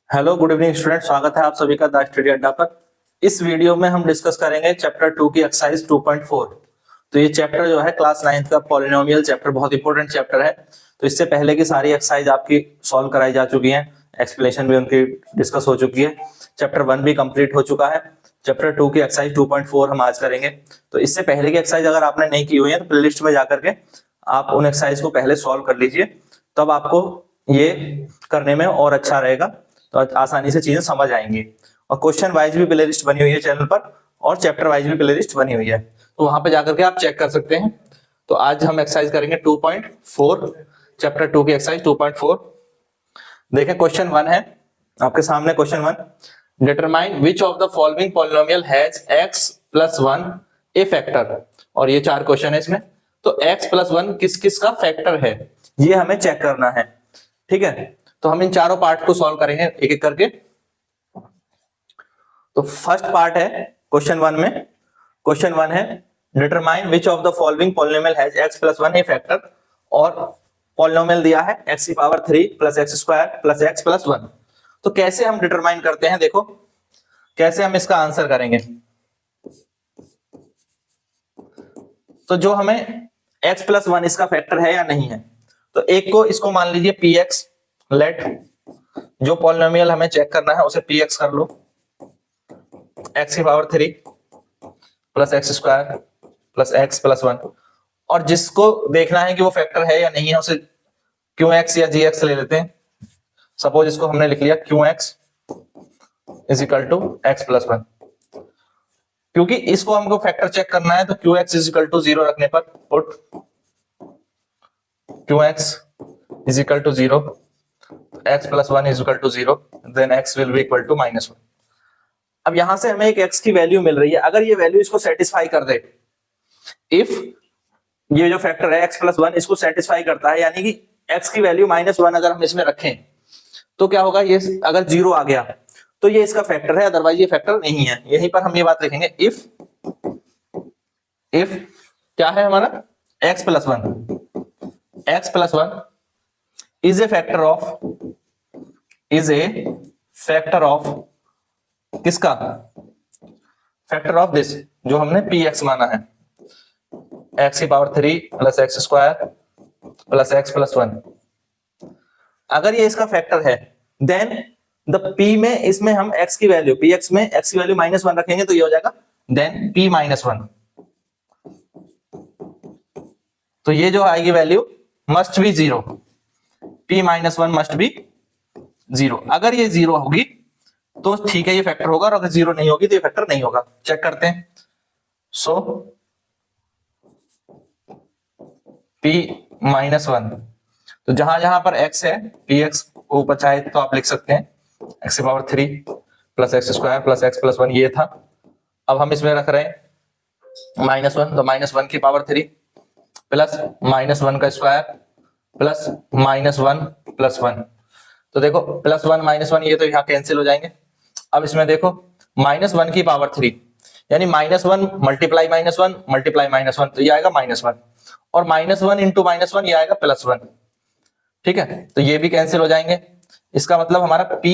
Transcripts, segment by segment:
Hello good evening student, स्वागत है आप सभी का द स्टडी अड्डा पर। इस वीडियो में हम डिस्कस करेंगे चैप्टर 2 की एक्सरसाइज 2.4। तो ये चैप्टर जो है क्लास 9th का पॉलिनोमियल चैप्टर, बहुत इंपॉर्टेंट चैप्टर है। तो इससे पहले की सारी एक्सरसाइज आपकी सॉल्व कराई जा चुकी हैं, एक्सप्लेनेशन भी उनकी डिस्कस हो चुकी है। चैप्टर 1 भी कंप्लीट हो चुका है। चैप्टर 2 की एक्सरसाइज 2.4 हम आज करेंगे। तो इससे पहले की एक्सरसाइज अगर आपने नहीं की हुई है तो प्लेलिस्ट में जाकर के आप उन एक्सरसाइज को पहले सॉल्व कर लीजिए, तब आपको ये करने में और अच्छा रहेगा, तो आसानी से चीजें समझ आएंगी। और क्वेश्चन वाइज भी प्लेलिस्ट बनी हुई है चैनल पर, और चैप्टर वाइज भी प्लेलिस्ट बनी हुई है, तो वहां पे जाकर के आप चेक कर सकते हैं। तो आज हम एक्सरसाइज करेंगे 2.4, चैप्टर 2 की एक्सरसाइज 2.4। देखें क्वेश्चन 1 है आपके सामने। Question 1, determine which of the following polynomial has x + 1 A factor. और ये 4 क्वेश्चन है इसमें। तो x + 1 किस किस का फैक्टर है, ये हमें चेक करना है। ठीक है, तो हम इन चारों पार्ट को सॉल्व करेंगे एक एक करके। तो फर्स्ट पार्ट है क्वेश्चन 1 में। क्वेश्चन 1 है determine which of the following polynomial has x + 1 A factor. और पॉलिनोमियल दिया है x³ + x² + x + 1। तो कैसे हम डिटरमाइन करते हैं, देखो कैसे हम इसका आंसर करेंगे। तो जो हमें x + 1 इसका फैक्टर है या नहीं है, तो एक को इसको मान लीजिए px। लेट जो पॉलिनोमियल हमें चेक करना है उसे px कर लो, x³ + x² + x + 1। और जिसको देखना है कि वो फैक्टर है या नहीं है, उसे qx या gx ले लेते हैं। सपोज इसको हमने लिख लिया qx = x + 1। क्योंकि इसको हमको फैक्टर चेक करना है, तो qx = 0 रखने पर put qx = 0, x + 1 = 0, then x will be equal to -1। अब यहां से हमें एक x की वैल्यू मिल रही है। अगर ये वैल्यू इसको सेटिस्फाई कर दे, इफ ये जो फैक्टर है x + 1 इसको सेटिस्फाई करता है, यानी कि x की वैल्यू -1 अगर हम इसमें रखें, तो क्या होगा, ये अगर 0 आ गया तो ये इसका फैक्टर है, अदरवाइज ये फैक्टर नहीं है। यहीं पर हम ये बात लिखेंगे, इफ क्या है हमारा x + 1 is a factor of किसका, फैक्टर ऑफ दिस जो हमने px माना है, x³ + x² + x + 1। अगर ये इसका फैक्टर है, देन द p में इसमें हम x की वैल्यू, px में x की वैल्यू -1 रखेंगे, तो ये हो जाएगा देन p -1। तो ये जो आएगी value must be 0, p -1 must be 0। अगर ये 0 होगी तो ठीक है, ये फैक्टर होगा, और अगर 0 नहीं होगी तो ये फैक्टर नहीं होगा। चेक करते हैं। सो p -1, तो जहां जहां पर x है, px को ऊपर चाहे तो आप लिख सकते हैं x³ + x² + x + 1, ये था। अब हम इसमें रख रहे हैं -1, तो -1 की पावर 3 प्लस -1 का स्क्वायर प्लस -1 + 1। तो देखो +1 -1 ये तो यहाँ कैंसिल हो जाएंगे। अब इसमें देखो -1 की पावर 3, यानी -1 × -1 × -1, तो ये आएगा -1, और -1 × -1 ये आएगा +1। ठीक है, तो ये भी कैंसिल हो जाएंगे। इसका मतलब हमारा p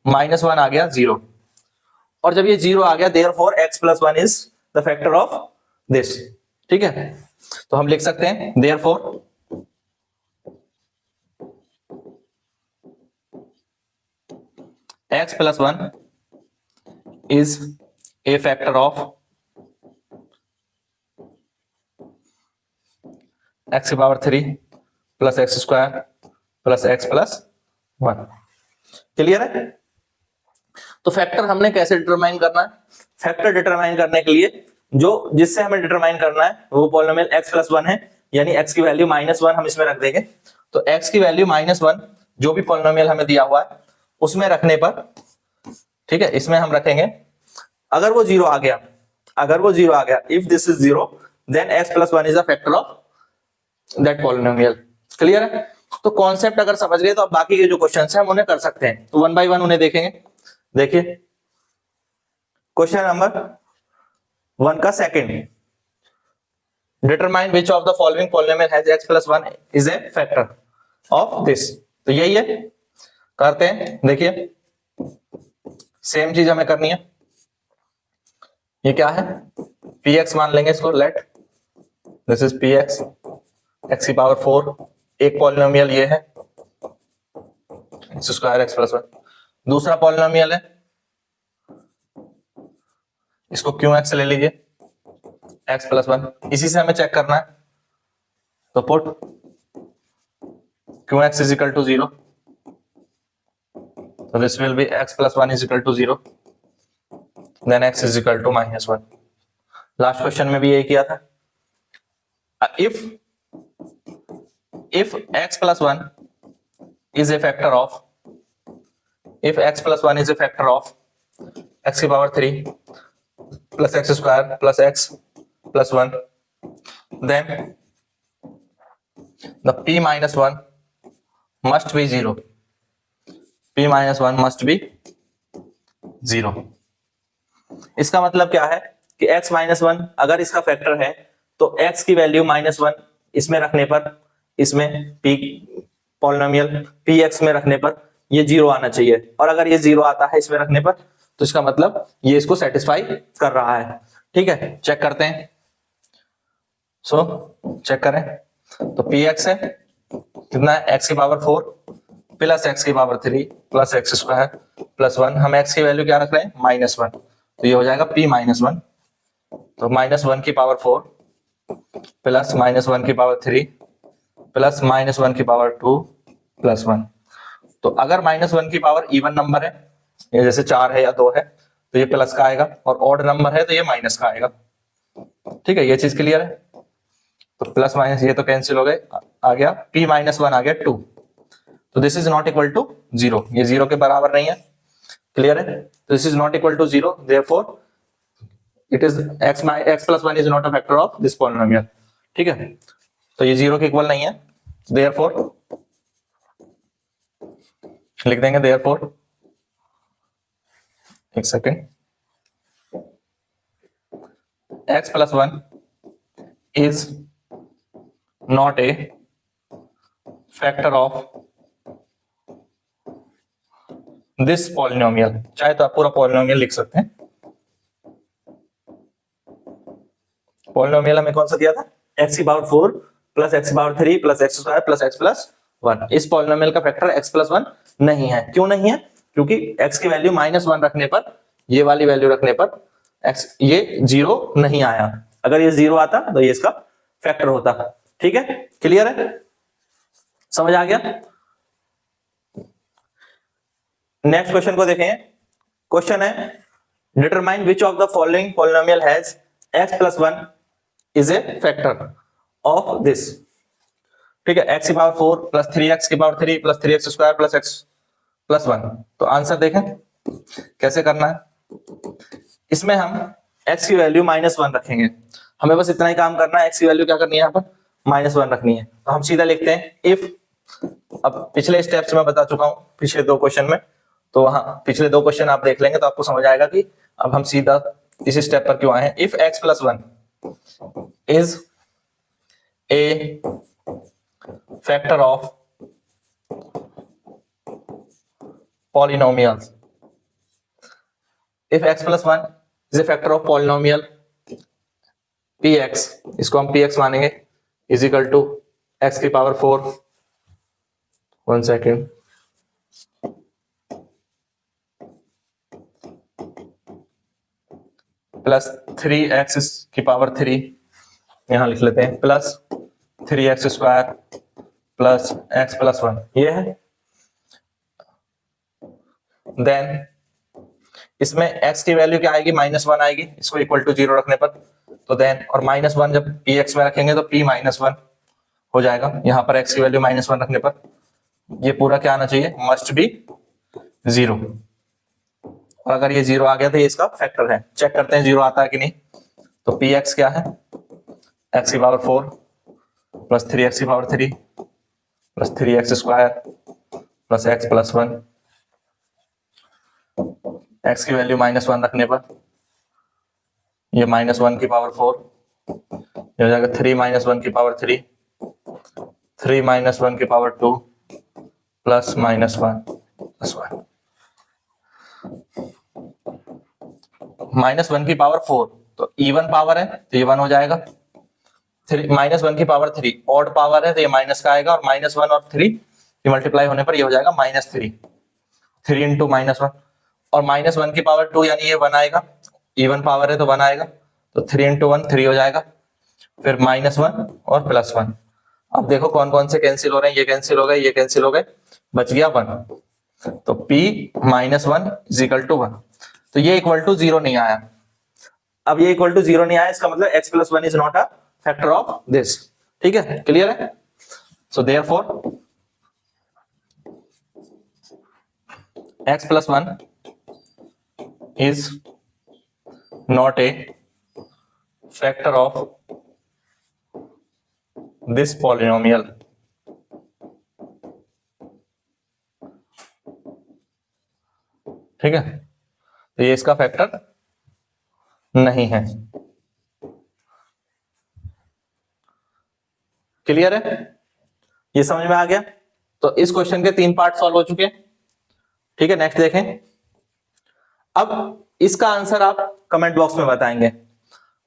-1 आ गया 0, और जब ये 0 आ गया, therefore x + 1 is the factor of this. ठीक है, तो हम लिख सकते हैं therefore x + 1 is a factor of x³ + x² + x + 1। Clear है? तो फैक्टर हमने कैसे डिटरमाइन करना है? फैक्टर डिटरमाइन करने के लिए जो जिससे हमें डिटरमाइन करना है वो पॉलिनोमियल x + 1 है, यानी x की वैल्यू -1 हम इसमें रख देंगे। तो x की वैल्यू -1 जो भी पॉलिनोमियल हमें दिया हुआ है उसमें रखने पर, ठीक है, इसमें हम रखेंगे। अगर वो 0 आ गया, if this is 0, then x + 1 is the factor of that polynomial. Clear है? तो कॉन्सेप्ट अगर समझ गए तो अब बाकी के जो क्वेश्चंस हैं हम उन्हें कर सकते हैं। तो 1 बाय 1 उन्हें देखेंगे। देखिए क्वेश्चन नंबर 1 का second, determine which of the following polynomial has x + 1 is a factor of this. तो यही है, करते हैं, देखिए सेम चीज हमें करनी है। ये क्या है, px मान लेंगे इसको, let this is px x की पावर 4, एक पॉलिनोमियल ये है x स्क्वायर x प्लस 1, दूसरा पॉलिनोमियल है इसको qx ले लीजिए x प्लस 1, इसी से हमें चेक करना है। तो put qx is equal to 0, so this will be x plus 1 is equal to 0, then x is equal to minus 1। Last question में भी यही किया था। if x plus 1 is a factor of, if x plus 1 is a factor of x की power 3 plus x square plus x plus 1, then the p minus 1 must be 0, p minus 1 must be 0। इसका मतलब क्या है कि x minus 1 अगर इसका factor है तो x की वैल्यू -1 इसमें रखने पर, इसमें p पॉलिनोमियल px में रखने पर ये 0 आना चाहिए, और अगर ये 0 आता है इसमें रखने पर तो इसका मतलब ये इसको सेटिस्फाई कर रहा है। ठीक है, चेक करते हैं। चेक करें तो px है कितना है, x की पावर 4 प्लस x की power 3 plus x square plus 1, हम x की वैल्यू क्या रख रहे हैं -1, तो ये हो जाएगा p -1, तो -1 की पावर 4 प्लस -1 की पावर 3 प्लस -1 की पावर 2 प्लस 1। तो अगर -1 की पावर इवन नंबर है, ये जैसे 4 है या 2 है, तो ये प्लस का आएगा, और ऑड नंबर है तो ये माइनस का आएगा। ठीक है, ये चीज क्लियर है। तो प्लस माइनस ये तो कैंसिल हो गए, आ गया p -1 आ गया 2, तो this is not equal to 0, ये 0 के बराबर नहीं है। क्लियर है, तो this is not equal to 0, therefore it is x plus 1 is not a factor of this polynomial. ठीक है, तो ये 0 के इक्वल नहीं है, देयरफॉर लिख देंगे देयरफॉर, एक second, x plus 1 is not a factor of this polynomial। चाहे तो आप पूरा पॉलिनोमियल लिख सकते हैं। पॉलिनोमियल हमें कौन सा दिया था, x की पावर 4 प्लस x की power 3 plus x square plus x plus 1। इस पॉलिनोमियल का फैक्टर x प्लस 1 नहीं है। क्यों नहीं है, क्योंकि x की वैल्यू -1 रखने पर, ये वाली वैल्यू रखने पर x ये 0 नहीं आया। अगर ये 0 आता तो ये इसका फैक्टर होता। ठीक है, क्लियर है, समझ आ गया। नेक्स्ट क्वेश्चन को देखें। क्वेश्चन है determine which of the following polynomial has x plus 1 is a factor of this. ठीक है, x की पावर 4 प्लस 3x की power 3 plus 3x square plus x plus 1। तो आंसर देखें कैसे करना है। इसमें हम x की वैल्यू -1 रखेंगे, हमें बस इतना ही काम करना है। x की वैल्यू क्या करनी है, यहाँ पर -1 रखनी है। तो हम सीधा लिखते हैं इफ, अब पिछले स्टेप्स में बता चुका हूं पिछले 2 क्वेश्चन में, तो वहां पिछले 2 क्वेश्चन आप देख लेंगे तो आपको समझ आएगा कि अब हम सीधा इस स्टेप पर क्यों आए हैं। If x plus 1 is a factor of polynomials, if x plus 1 is a factor of polynomial px, इसको हम px मानेंगे, is equal to x की पावर 4, 1 सेकेंड, प्लस 3x की पावर 3, यहां लिख लेते हैं, plus 3x square plus x plus 1, ये है। देन इसमें x की वैल्यू क्या आएगी, -1 आएगी, इसको इक्वल टू 0 रखने पर। तो देन और -1 जब px में रखेंगे तो p -1 हो जाएगा। यहाँ पर x की वैल्यू -1 रखने पर ये पूरा क्या आना चाहिए, मस्ट बी 0। और अगर ये 0 आ गया तो ये इसका फैक्टर है। चेक करते हैं 0 आता है कि नहीं। तो px क्या है, x की पावर 4 प्लस 3x की power 3 plus 3x square plus x plus 1। x की वैल्यू -1 रखने पर ये -1 की पावर 4, ये हो जाएगा 3 -1 की पावर 3, 3 -1 की पावर 2 प्लस -1। प्लस 1 -1 की पावर 4, तो इवन पावर है तो ये 1 हो जाएगा। -1 की पावर 3 ऑड पावर है तो ये माइनस का आएगा, और -1 और 3 ये मल्टीप्लाई होने पर ये हो जाएगा -3, 3 इंटू -1, और -1 की पावर 2 यानी ये 1 आएगा, इवन पावर है तो 1 आएगा, तो 3 इंटू 1 3 हो जाएगा, फिर -1 और +1। अब देखो कौन कौन से कैंसिल हो रहे हैं, ये कैंसिल हो गए, ये कैंसिल हो गए, बच गया 1, तो p -1 इज इक्वल टू 1। तो ये इक्वल टू 0 नहीं आया। अब ये इक्वल टू 0 नहीं आया, इसका मतलब x + 1 is not a factor of this. ठीक है, क्लियर है? So therefore x + 1 is not a factor of this polynomial. ठीक है, तो ये इसका फैक्टर नहीं है। क्लियर है? ये समझ में आ गया? तो इस क्वेश्चन के 3 पार्ट सॉल्व हो चुके हैं। ठीक है, नेक्स्ट देखें। अब इसका आंसर आप कमेंट बॉक्स में बताएंगे,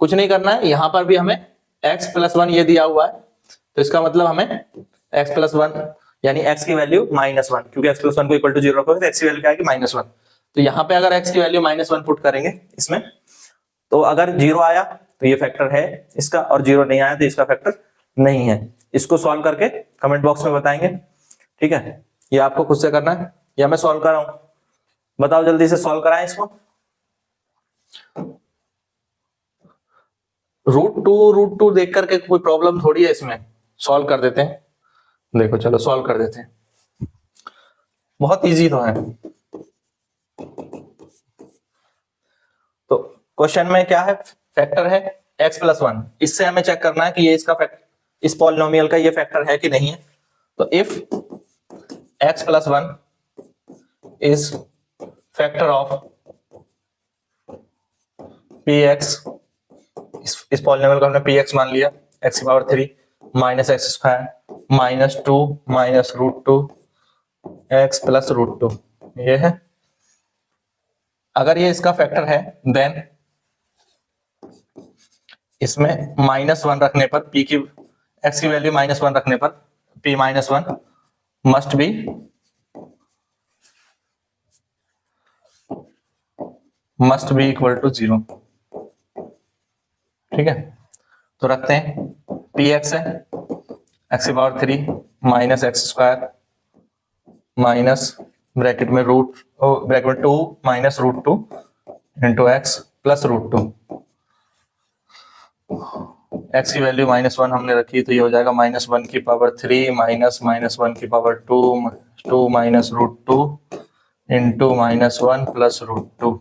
कुछ नहीं करना है। यहां पर भी हमें x + 1 ये दिया हुआ है, तो इसका मतलब हमें x + 1 यानी x की वैल्यू -1, क्योंकि x + 1 को इक्वल टू 0 रखोगे तो x की वैल्यू क्या आएगी -1। तो यहाँ पे अगर x की वैल्यू -1 पुट करेंगे इसमें, तो अगर 0 आया तो ये फैक्टर है इसका, और 0 नहीं आया तो इसका फैक्टर नहीं है। इसको सॉल्व करके कमेंट बॉक्स में बताएंगे। ठीक है, ये आपको खुद से करना है या मैं सॉल्व कर रहा हूं? बताओ जल्दी से, सॉल्व कराएं इसको। √2 देख करके कोई प्रॉब्लम थोड़ी है इसमें, सॉल्व कर देते हैं। देखो चलो सॉल्व कर देते हैं, बहुत इजी तो है। तो क्वेश्चन में क्या है, फैक्टर है x + 1। इससे हमें चेक करना है कि ये इसका फैक्टर, इस पॉलिनोमियल का ये फैक्टर है कि नहीं है। तो if x + 1 is factor of px, इस पॉलिनोमियल को हमने px मान लिया, x की पावर 3 -x² -2 -√2 x + √2, ये है। अगर ये इसका फैक्टर है देन इसमें -1 रखने पर p की, x की वैल्यू -1 रखने पर p -1 must be equal to 0। ठीक है, तो रखते हैं px है x की पावर 3 -x² माइनस ब्रैकेट में 2 -√2 इंटू x + √2। x की वैल्यू -1 हमने रखी, तो ये हो जाएगा -1 की पावर 3 -1 की पावर 2 -√2 इंटू -1 + √2।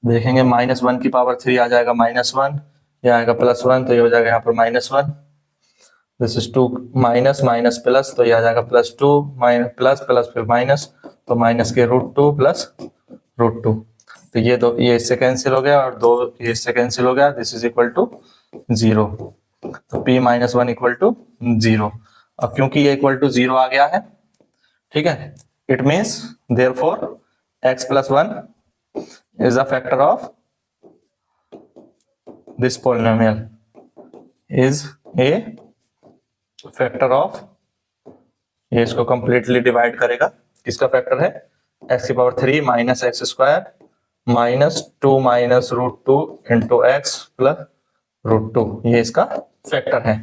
देखेंगे -1 की पावर 3 आ जाएगा -1, ये आएगा +1, तो ये हो जाएगा यहाँ पर -1, दिस इज 2 माइनस प्लस, तो ये आ जाएगा +2 प्लस फिर माइनस, तो माइनस के √2 + √2, तो ये दो ये इससे कैंसिल हो गया और 2 ये इससे कैंसिल हो गया, दिस इज इक्वल टू 0। तो p -1 इक्वल टू 0। अब क्योंकि ये इक्वल टू 0 आ गया है, ठीक है, it means therefore x + 1 is a factor of this polynomial, is a factor of, ये इसको कंप्लीटली डिवाइड करेगा, किसका फैक्टर है, x की पावर 3 -x² -2 -√2 इंटू x + √2, ये इसका फैक्टर है।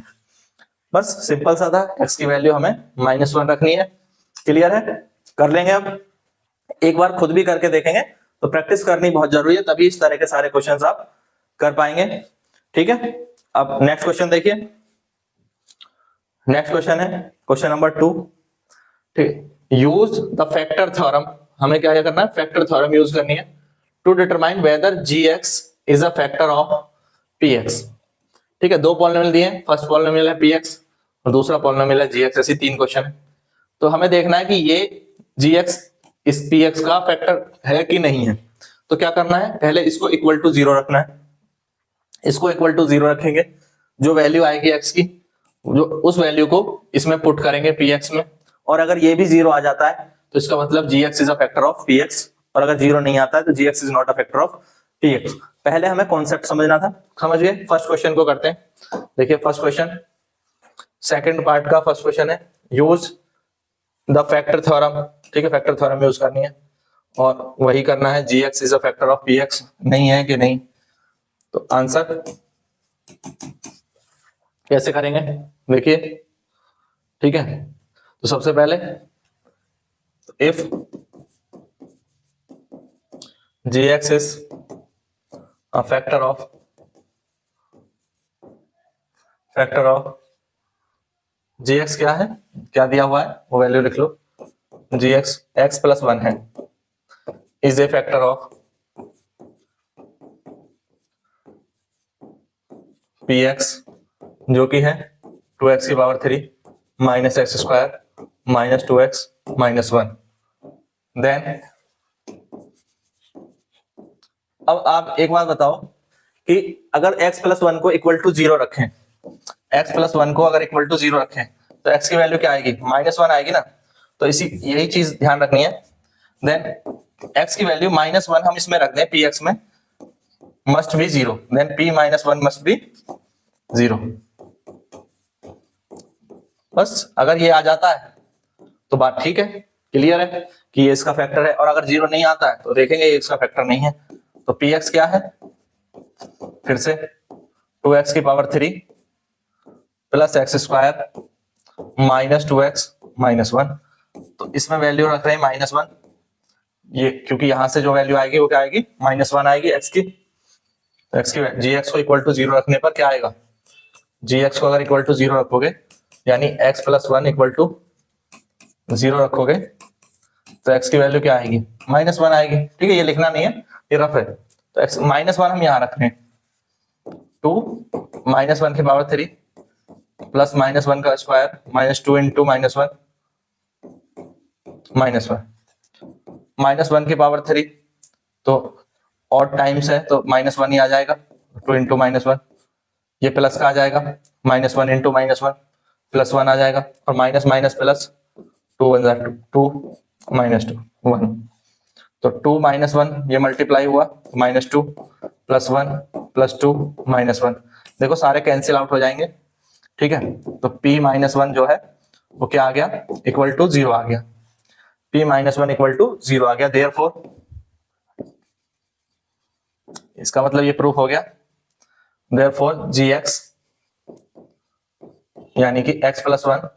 बस सिंपल सा था, x की वैल्यू हमें -1 रखनी है। क्लियर है? कर लेंगे। अब एक बार खुद भी करके देखेंगे, तो प्रैक्टिस करनी बहुत जरूरी है, तभी इस तरह के सारे क्वेश्चंस आप कर पाएंगे। ठीक है, अब नेक्स्ट क्वेश्चन देखिए। नेक्स्ट क्वेश्चन है क्वेश्चन नंबर 2। ठीक, यूज द फैक्टर थ्योरम, हमें क्या करना है, फैक्टर थ्योरम यूज करनी है to determine whether gx is a factor of px। ठीक है, दो पॉलिनोमियल दिए हैं, फर्स्ट पॉलिनोमियल है px और दूसरा पॉलिनोमियल है gx, ऐसी 3 क्वेश्चन है। तो हमें देखना है कि ये gx इस px का फैक्टर है कि नहीं है। तो क्या करना है, पहले इसको इक्वल टू 0 रखना है, इसको इक्वल टू 0 रखेंगे, जो वैल्यू आएगी x की, जो उस वैल्यू को इसमें पुट करेंगे px में, और अगर ये भी 0 आ जाता है तो इसका मतलब gx is a factor of px, और अगर 0 नहीं आता है तो gx is not a factor of px। पहले हमें कॉन्सेप्ट समझना था, समझ गए। फर्स्ट क्वेश्चन को करते हैं। देखिए फर्स्ट क्वेश्चन, सेकंड पार्ट का फर्स्ट क्वेश्चन है, यूज द फैक्टर थ्योरम। ठीक है, फैक्टर थ्योरम यूज करनी है और वही करना है, gx is a factor of px नहीं है कि नहीं। तो आंसर कैसे करेंगे देखिए, ठीक है। तो सबसे पहले if gx is a factor of gx क्या है, क्या दिया हुआ है वो वैल्यू लिख लो। gx x प्लस 1 है, is a factor of px जो कि है 2x की power 3 minus X square minus 2x minus 1। Then अब आप एक बात बताओ कि अगर x प्लस 1 को इक्वल टू 0 रखें, x प्लस 1 को अगर इक्वल टू 0 रखें तो x की वैल्यू क्या आएगी, -1 आएगी ना। तो इसी यही चीज ध्यान रखनी है। देन x की वैल्यू -1 हम इसमें रख दें, px में must be 0, then p -1 must be 0। बस अगर ये आ जाता है तो बात ठीक है, क्लियर है कि ये इसका फैक्टर है। और अगर 0 नहीं आता है तो देखेंगे ये इसका फैक्टर नहीं है। तो px क्या है, फिर से 2x की power 3 plus x square minus 2x minus 1। तो इसमें वैल्यू रख रहे हैं -1, ये क्योंकि यहां से जो वैल्यू आएगी वो क्या आएगी, -1 आएगी x की। तो x की gx को इक्वल टू 0 रखने पर क्या आएगा, gx को अगर इक्वल टू 0 रखोगे यानी x प्लस 1 इक्वल टू 0 रखोगे तो x की वैल्यू क्या आएगी, -1 आएगी। ठीक है, ये लिखना नहीं है, ये रफ है। तो x -1 हम यहाँ रख रहे हैं, 2 -1 की पावर 3 प्लस -1 का स्क्वायर -2 इंटू -1 -1 की पावर 3, तो ऑड टाइम्स है तो -1 ही आ जाएगा, 2 इंटू -1, ये प्लस का आ जाएगा, -1 इंटू -1 प्लस 1 आ जाएगा, और माइनस माइनस प्लस 2 1 2 -2 1। तो 2 -1 ये मल्टीप्लाई हुआ, -2 प्लस 1 प्लस 2 -1, देखो सारे कैंसिल आउट हो जाएंगे। ठीक है, तो p -1 जो है वो क्या आ गया, इक्वल टू 0 आ गया, p -1 इक्वल टू 0 आ गया। देयरफॉर इसका मतलब ये प्रूफ हो गया, देयरफॉर gx यानी कि x plus 1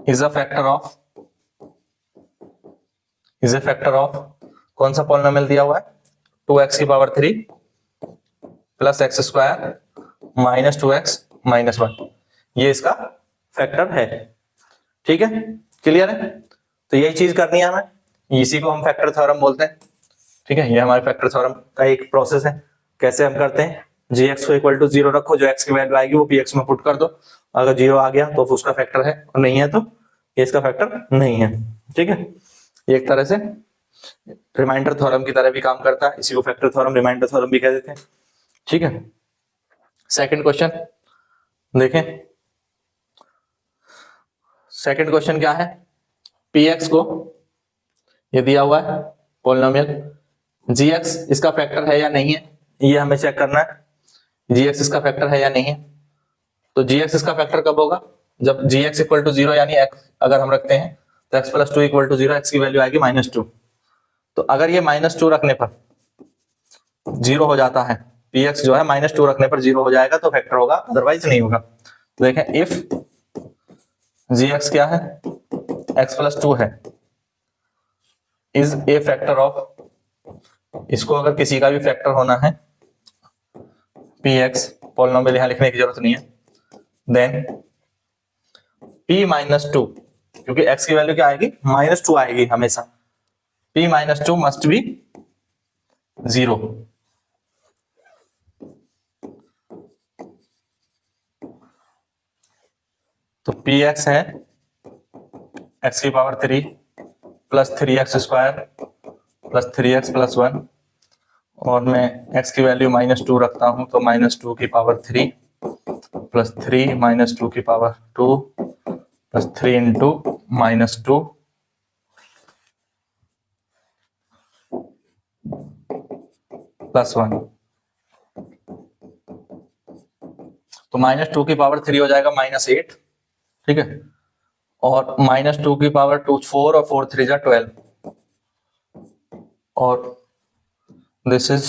is a factor of कौन सा पॉलिनोमियल दिया हुआ है, 2x की power 3 plus x square minus 2x minus 1, ये इसका फैक्टर है। ठीक है, क्लियर है। तो यही चीज करनी है हमें, इसी को हम फैक्टर थ्योरम बोलते हैं। ठीक है, ये हमारे फैक्टर थ्योरम का एक प्रोसेस है। कैसे हम करते हैं, gx को इक्वल टू 0 रखो, जो x की वैल्यू आएगी वो px में पुट कर दो, अगर 0 आ गया तो उसका फैक्टर है, और नहीं है तो ये इसका फैक्टर नहीं है। ठीक है, ये एक तरह से रिमाइंडर थ्योरम की तरह भी काम करता है, इसी को फैक्टर थ्योरम रिमाइंडर थ्योरम भी कह देते हैं। ठीक है, सेकंड क्वेश्चन देखें। सेकंड क्वेश्चन क्या है, px को ये दिया हुआ है पॉलिनोमियल, gx इसका फैक्टर है या नहीं है, ये हमें चेक करना है, gx इसका फैक्टर है या नहीं है। तो gx इसका फैक्टर कब होगा, जब gx इक्वल टू 0 यानी x अगर हम रखते हैं तो x plus 2 equal to 0, x की वैल्यू आएगी -2। तो अगर ये -2 रखने पर 0 हो जाता है, px जो है -2 रखने पर 0 हो जाएगा तो फैक्टर होगा, अदरवाइज नहीं होगा। तो देखें, इफ gx क्या है, x प्लस 2 है, इज ए फैक्टर ऑफ, इसको अगर किसी का भी फैक्टर होना है px, पॉलिनोमियल यहां लिखने की जरूरत नहीं है, देन p -2, क्योंकि x की वैल्यू क्या आएगी, -2 आएगी हमेशा, p -2 मस्ट बी 0। तो px है x की power 3 plus 3x square plus 3x plus 1, और मैं x की वैल्यू -2 रखता हूं तो -2 की पावर 3 प्लस 3 -2 की पावर 2 प्लस 3 इंटू -2 प्लस 1, तो -2 की पावर 3 हो जाएगा -8, ठीक है, और -2 की पावर 2 4 और 4 3 जा 12, और दिस इज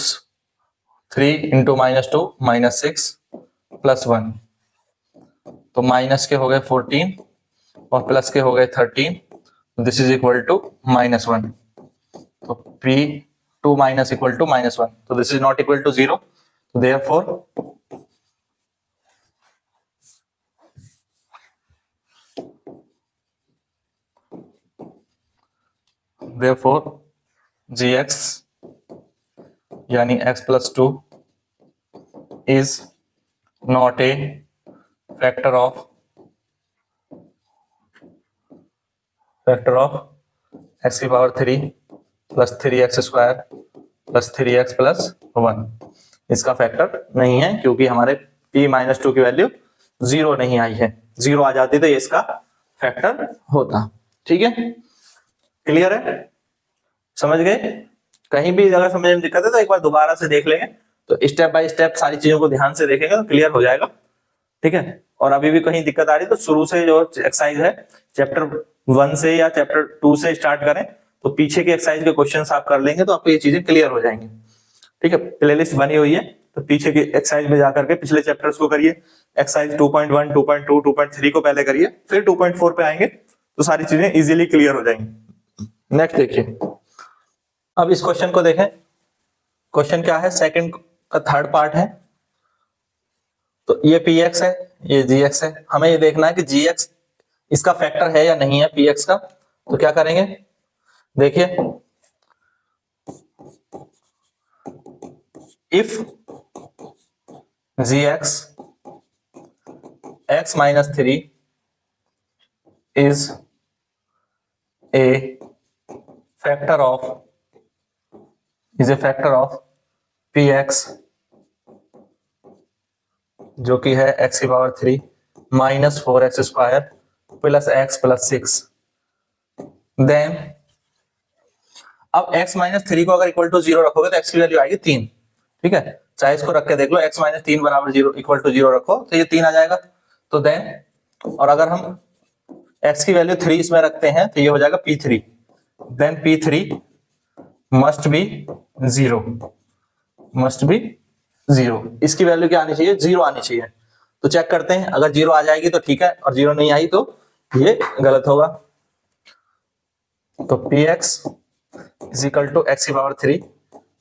3 इंटू -2 -6 प्लस 1, तो माइनस के हो गए 14 और प्लस के हो गए 13, दिस इज इक्वल टू -1, तो P2 माइनस इक्वल टू -1, तो this is not equal to 0, तो therefore gx यानी x plus 2 is not a factor of x की power 3 plus 3x square plus 3x plus 1, इसका factor नहीं है क्योंकि हमारे p माइनस 2 की वैल्यू 0 नहीं आई है, 0 आ जाती तो ये इसका फैक्टर होता। ठीक है, क्लियर है, समझ गए? कहीं भी अगर समझने में दिक्कत है तो एक बार दोबारा से देख लेंगे, तो स्टेप बाय स्टेप सारी चीजों को ध्यान से देखेंगे तो क्लियर हो जाएगा। ठीक है, और अभी भी कहीं दिक्कत आ रही तो शुरू से जो एक्सरसाइज है चैप्टर 1 से या चैप्टर 2 से स्टार्ट करें, तो पीछे के एक्सरसाइज के क्वेश्चंस आप कर लेंगे तो आपको ये चीजें क्लियर हो जाएंगी। ठीक है, प्लेलिस्ट बनी हुई है, तो पीछे के एक्सरसाइज में जाकर के पिछले चैप्टर्स को करिए, एक्सरसाइज 2.1, 2.2, 2.3 को पहले करिए, फिर 2.4 पे आएंगे तो सारी चीजें इजीली क्लियर हो जाएंगी। नेक्स्ट देखिए, अब इस क्वेश्चन को देखें। क्वेश्चन क्या है, सेकंड का थर्ड पार्ट है, तो ये px है, ये gx है, हमें ये देखना है कि gx इसका फैक्टर है या नहीं है px का। तो क्या करेंगे, देखिए, if gx x minus 3 is a factor of px जो कि है x की power 3 minus 4x square plus x plus 6, then अब x माइनस 3 को अगर इक्वल टू 0 रखोगे तो x की वैल्यू आएगी 3। ठीक है, चाहे इसको रख के देख लो, x माइनस 3 बराबर 0 इक्वल टू 0 रखो तो ये 3 आ जाएगा। तो देन, और अगर हम x की वैल्यू 3 इसमें रखते हैं तो ये हो जाएगा p3, then p3 must be 0, इसकी वैल्यू क्या आनी चाहिए, 0 आनी चाहिए। तो चेक करते हैं, अगर 0 आ जाएगी तो ठीक है, और 0 नहीं आई तो ये गलत होगा। तो px is equal to x की power 3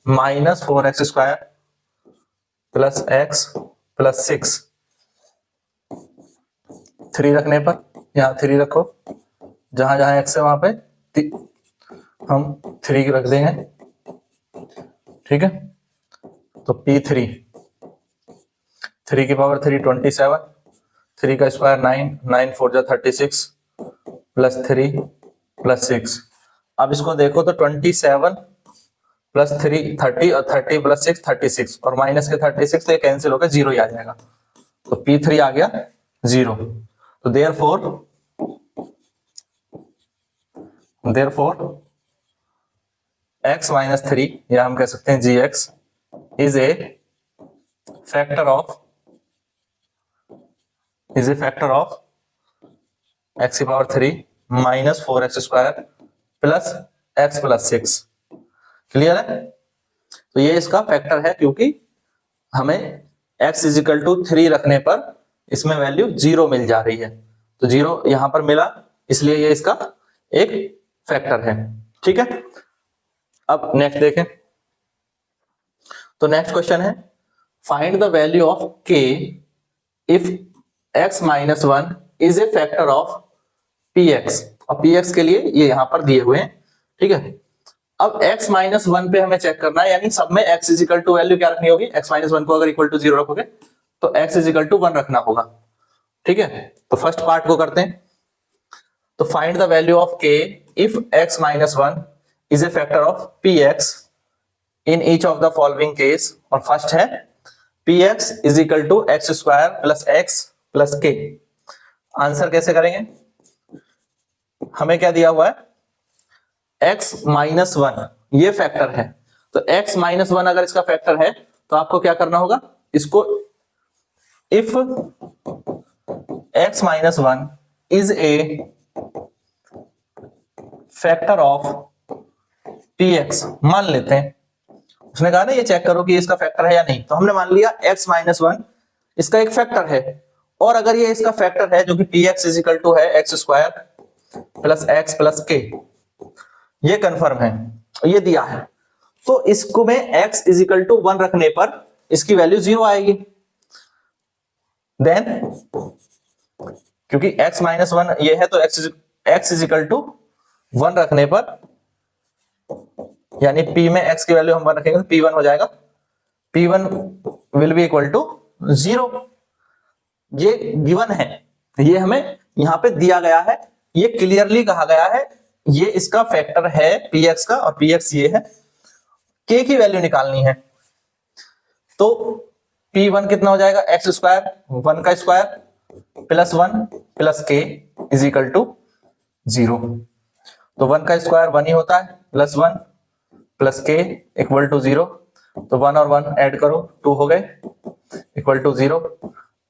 minus 4x square plus x plus 6, 3 रखने पर यहाँ 3 रखो, जहां जहां x है वहां पे हम 3 रख देंगे। ठीक है, तो p3 3 की पावर 3 27, 3 का स्क्वायर 9, 9 4 जा 36 प्लस 3 प्लस 6। अब इसको देखो तो 27 प्लस 3 30 और 30 प्लस 6 36, और माइनस के 36 तो ये कैंसिल होकर 0 ही आ जाएगा, तो p3 आ गया 0। तो देयरफॉर x माइनस 3 या हम कह सकते हैं gx is a factor of x की power 3 minus 4x square plus x plus 6। Clear है? तो ये इसका फैक्टर है क्योंकि हमें x इज इक्वल टू 3 रखने पर इसमें वैल्यू 0 मिल जा रही है, तो 0 यहां पर मिला, इसलिए ये इसका एक फैक्टर है। ठीक है, अब नेक्स्ट देखें, तो नेक्स्ट क्वेश्चन है, find the value of k if x minus 1 is a factor of px, और px के लिए ये यहां पर दिए हुए हैं। ठीक है, अब x माइनस 1 पे हमें चेक करना है, यानी सब में x is equal to value क्या रखनी होगी, x माइनस 1 को अगर इक्वल टू 0 रखोगे तो x इज इक्वल टू 1 रखना होगा। ठीक है, तो फर्स्ट पार्ट को करते हैं, तो find the value of k if x minus 1 is a factor of px in each of the following case, और फर्स्ट है px is equal to x square plus x plus k। Answer कैसे करेंगे, हमें क्या दिया हुआ है, x minus 1 ये फैक्टर है, तो x माइनस वन अगर इसका फैक्टर है तो आपको क्या करना होगा, इसको if x minus one is a factor of px, मान लेते हैं उसने कहा ना ये चेक करो कि इसका फैक्टर है या नहीं, तो हमने मान लिया x माइनस वन इसका एक फैक्टर है, और अगर ये इसका फैक्टर है जो कि px इज इक्वल टू है x square plus x plus के, ये कंफर्म है, ये दिया है, तो इसको में x is equal to one रखने पर इसकी वैल्यू 0 आएगी। देन क्योंकि x माइनस वन ये है तो x is equal to one रखने पर, यानी p में x की वैल्यू हम वन रखेंगे तो p1 हो जाएगा, p1 will be equal to 0। ये गिवन है, ये हमें यहां पे दिया गया है, ये क्लियरली कहा गया है, ये इसका फैक्टर है px का और px ये है, k की वैल्यू निकालनी है, तो p1 कितना हो जाएगा, एक्स स्क्वायर वन का स्क्वायर प्लस वन प्लस के इज इक्वल टू 0। तो वन का स्क्वायर वन ही होता है, प्लस वन प्लस के इक्वल टू 0, तो वन और वन ऐड करो 2 हो गए इक्वल टू 0।